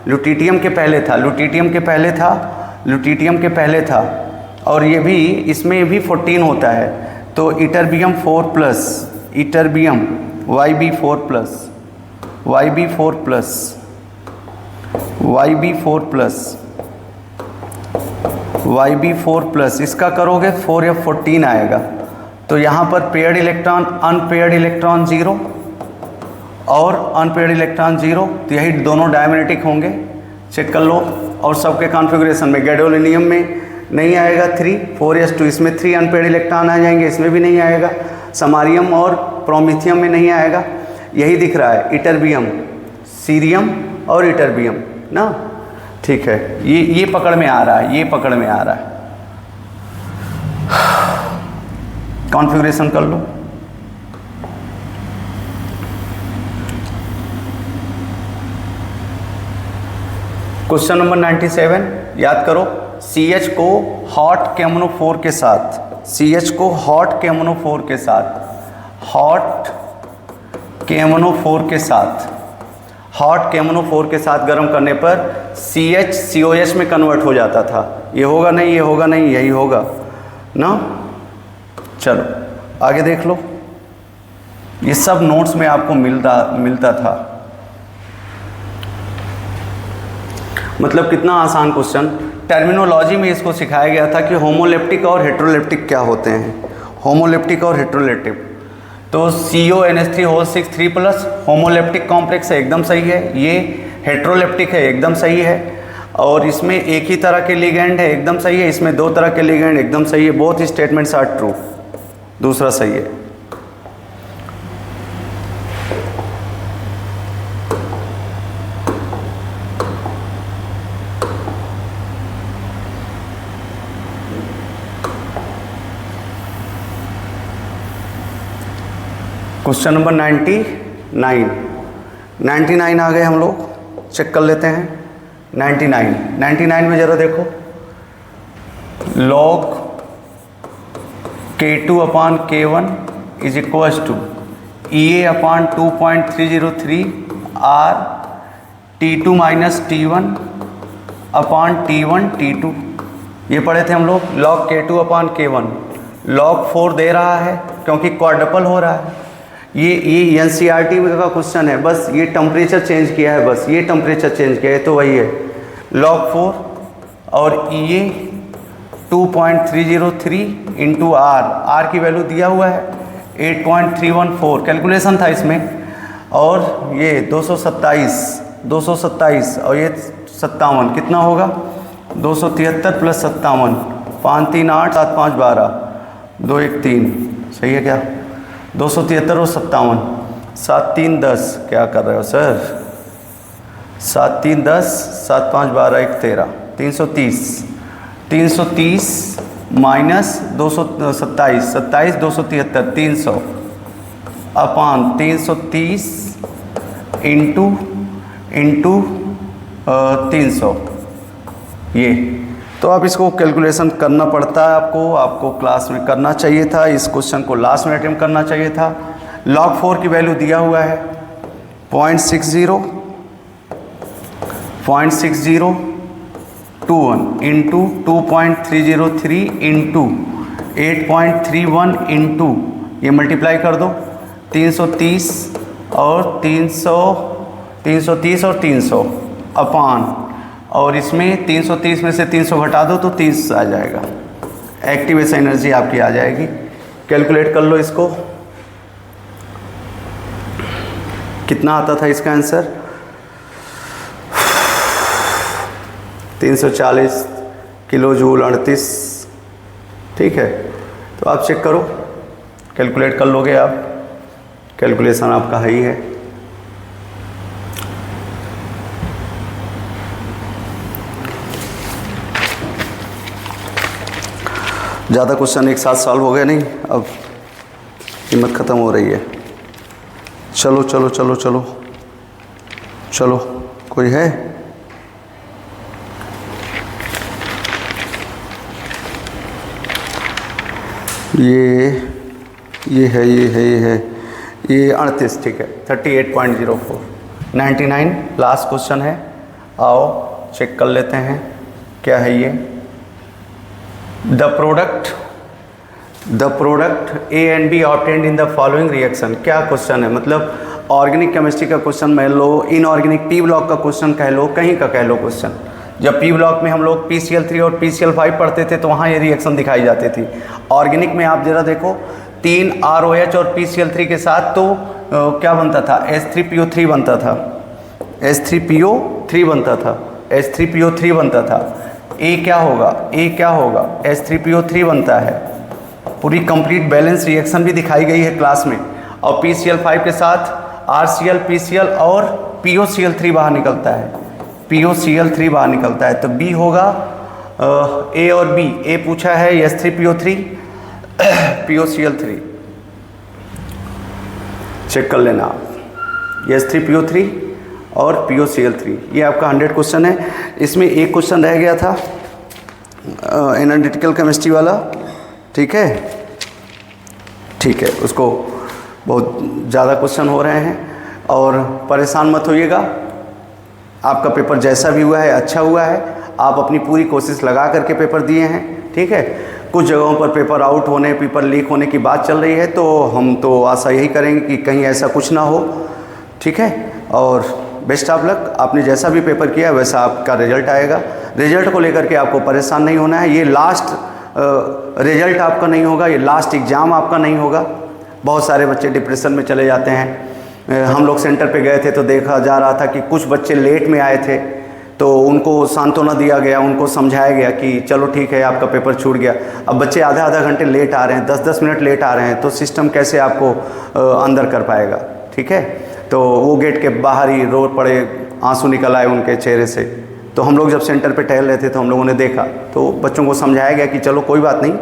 लुटिटियम के पहले था, लुटिटियम के पहले था, लुटिटियम के पहले था। और ये भी, इसमें भी 14 होता है, तो ytterbium 4+, ytterbium YB4+, YB4+, YB4+, YB4+, इसका करोगे 4F14 आएगा। तो यहाँ पर पेयर्ड इलेक्ट्रॉन, अनपेयर्ड इलेक्ट्रॉन 0 और अनपेयर्ड इलेक्ट्रॉन 0, तो यही दोनों डायमैग्नेटिक होंगे, चेक कर लो। और सबके कॉन्फ़िगरेशन में गैडोलिनियम में नहीं आएगा 3, 4s2, इसमें 3 अनपेयर्ड इलेक्ट्रॉन आ जाएंगे, इसमें भी नहीं आएगा। समारियम और प्रोमिथियम में नहीं आएगा, यही दिख रहा है, इटरबियम, सीरियम और इटरबियम ना, ठीक है। ये पकड़ में आ रहा है, ये पकड़ में आ रहा है। कॉन्फ़िगरेशन कर लो। क्वेश्चन नंबर 97 याद करो। CH को हॉट KMnO4 के साथ, CH को हॉट KMnO4 के साथ, हॉट KMnO4 के साथ, हॉट KMnO4 के साथ गर्म करने पर CH COH में कन्वर्ट हो जाता था। ये होगा नहीं, ये होगा नहीं, यही होगा ना। चलो आगे देख लो, ये सब नोट्स में आपको मिलता था। मतलब कितना आसान क्वेश्चन। टर्मिनोलॉजी में इसको सिखाया गया था कि होमोलेप्टिक और हेट्रोलेप्टिक क्या होते हैं, होमोलेप्टिक और हेट्रोलेप्टिक। तो CONH3 3+ होमोलेप्टिक कॉम्प्लेक्स है, एकदम सही है। ये हेट्रोलेप्टिक है, एकदम सही है। और इसमें एक ही तरह के लिगेंड है, एकदम सही है। इसमें 2 तरह के लिगेंड, एकदम सही है। बोथ स्टेटमेंट्स आर ट्रू, दूसरा सही है। क्वेश्चन नंबर 99 आ गए हम लोग, चेक कर लेते हैं। 99 में ज़रा देखो, log K2/K1 is equals to EA/2.303 R T2 - T1/T1 T2, ये पढ़े थे हम लोग। log K2/K1 log 4 दे रहा है क्योंकि क्वाड्रपल हो रहा है। ये NCERT का क्वेश्चन है, बस ये टेम्परेचर चेंज किया है, बस ये टेम्परेचर चेंज किया है, तो वही है log 4 और EA 2.303 इंटू R की वैल्यू दिया हुआ है 8.314, कैलकुलेशन था इसमें। और ये 227 और ये 57, कितना होगा 273 + 57, 5 3 8 7 5 12, 2 1 3, सही है क्या? 273 और 57, 7 3 10, क्या कर रहे हो सर? 7 3 10, 7 5 12 1 13, 330 माइनस 227, 273, 300 अपान 330 इंटू 300, ये तो आप इसको कैलकुलेशन करना पड़ता है आपको क्लास में करना चाहिए था। इस क्वेश्चन को लास्ट में अटेम्प्ट करना चाहिए था। log 4 की वैल्यू दिया हुआ है 0.6021 इंटू 2.303 इंटू 8.31 इंटू, ये मल्टीप्लाई कर दो 330 और 300 अपान, और इसमें 330 में से 300 घटा दो तो 30 आ जाएगा। एक्टिवेशन एनर्जी आपकी आ जाएगी। कैलकुलेट कर लो इसको, कितना आता था इसका आंसर? 340 किलो जूल 38, ठीक है। तो आप चेक करो, कैलकुलेट कर लोगे आप। कैलकुलेशन आपका है ही है। ज़्यादा क्वेश्चन एक साथ सॉल्व हो गए नहीं, अब हिम्मत ख़त्म हो रही है। चलो चलो चलो चलो चलो, कोई है? ये है, ये 38, ठीक है। 38.04, 99 लास्ट क्वेश्चन है। आओ चेक कर लेते हैं क्या है ये। The product A and B obtained in the following reaction. क्या क्वेश्चन है, मतलब ऑर्गेनिक केमिस्ट्री का क्वेश्चन मान लो, इनऑर्गेनिक पी ब्लॉक का क्वेश्चन कह लो, कहीं का कह लो क्वेश्चन। जब पी ब्लॉक में हम लोग PCl3 और PCl5 पढ़ते थे तो वहाँ ये रिएक्शन दिखाई जाती थी। ऑर्गेनिक में आप जरा देखो, 3 ROH और PCl3 के साथ तो क्या बनता था, H3PO3 बनता था, H3PO3 बनता था, H3PO3 बनता था। ए क्या होगा, H3PO3 बनता है। पूरी कंप्लीट बैलेंस रिएक्शन भी दिखाई गई है क्लास में। और PCl5 के साथ RCl, PCl और POCl3 बाहर निकलता है, POCl3 बाहर निकलता है। तो बी होगा ए और बी। ए पूछा है H3PO3 POCl3, चेक कर लेना आप। H3PO3 और POCl3, ये आपका 100 क्वेश्चन है। इसमें एक क्वेश्चन रह गया था एनालिटिकल केमिस्ट्री वाला, ठीक है, ठीक है। उसको बहुत ज़्यादा क्वेश्चन हो रहे हैं और परेशान मत होइएगा। आपका पेपर जैसा भी हुआ है अच्छा हुआ है, आप अपनी पूरी कोशिश लगा करके पेपर दिए हैं, ठीक है। कुछ जगहों पर पेपर आउट होने, पेपर लीक होने की बात चल रही है, तो हम तो आशा यही करेंगे कि कहीं ऐसा कुछ ना हो, ठीक है। और बेस्ट ऑफ लक। आपने जैसा भी पेपर किया वैसा आपका रिजल्ट आएगा। रिजल्ट को लेकर के आपको परेशान नहीं होना है। ये लास्ट रिजल्ट आपका नहीं होगा, ये लास्ट एग्ज़ाम आपका नहीं होगा। बहुत सारे बच्चे डिप्रेशन में चले जाते हैं। हम लोग सेंटर पे गए थे तो देखा जा रहा था कि कुछ बच्चे लेट में आए थे, तो उनको सांत्वना दिया गया, उनको समझाया गया कि चलो ठीक है आपका पेपर छूट गया। अब बच्चे आधा घंटे लेट आ रहे हैं, 10-10 मिनट लेट आ रहे हैं, तो सिस्टम कैसे आपको अंदर कर पाएगा, ठीक है। तो वो गेट के बाहर ही रो पड़े, आंसू निकल आए उनके चेहरे से। तो हम लोग जब सेंटर पे टहल रहे थे तो हम लोगों ने देखा, तो बच्चों को समझाया गया कि चलो कोई बात नहीं,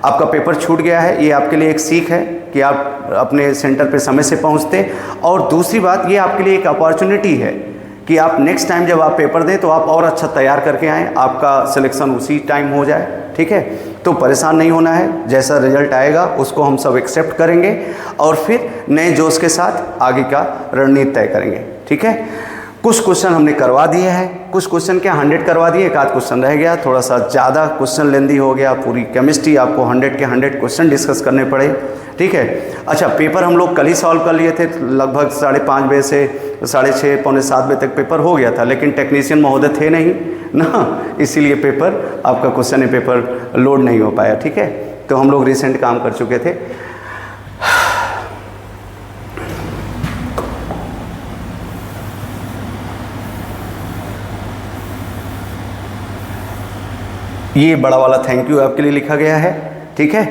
आपका पेपर छूट गया है, ये आपके लिए एक सीख है कि आप अपने सेंटर पे समय से पहुंचते। और दूसरी बात, ये आपके लिए एक अपॉर्चुनिटी है कि आप नेक्स्ट टाइम जब आप पेपर दें तो आप और अच्छा तैयार करके आएँ, आपका सिलेक्शन उसी टाइम हो जाए, ठीक है। तो परेशान नहीं होना है, जैसा रिजल्ट आएगा उसको हम सब एक्सेप्ट करेंगे और फिर नए जोश के साथ आगे का रणनीति तय करेंगे, ठीक है। कुछ क्वेश्चन हमने करवा दिए हैं, कुछ क्वेश्चन क्या 100 करवा दिए, एक आध क्वेश्चन रह गया, थोड़ा सा ज़्यादा क्वेश्चन लेंदी हो गया। पूरी केमिस्ट्री आपको 100 के 100 क्वेश्चन डिस्कस करने पड़े, ठीक है। अच्छा, पेपर हम लोग कल ही सॉल्व कर लिए थे, लगभग 5:30 बजे से 6:30 पौने 7 बजे तक पेपर हो गया था, लेकिन टेक्नीशियन महोदय थे नहीं ना, इसीलिए पेपर आपका क्वेश्चन पेपर लोड नहीं हो पाया, ठीक है। तो हम लोग रिसेंट काम कर चुके थे। ये बड़ा वाला थैंक यू आपके लिए लिखा गया है, ठीक है।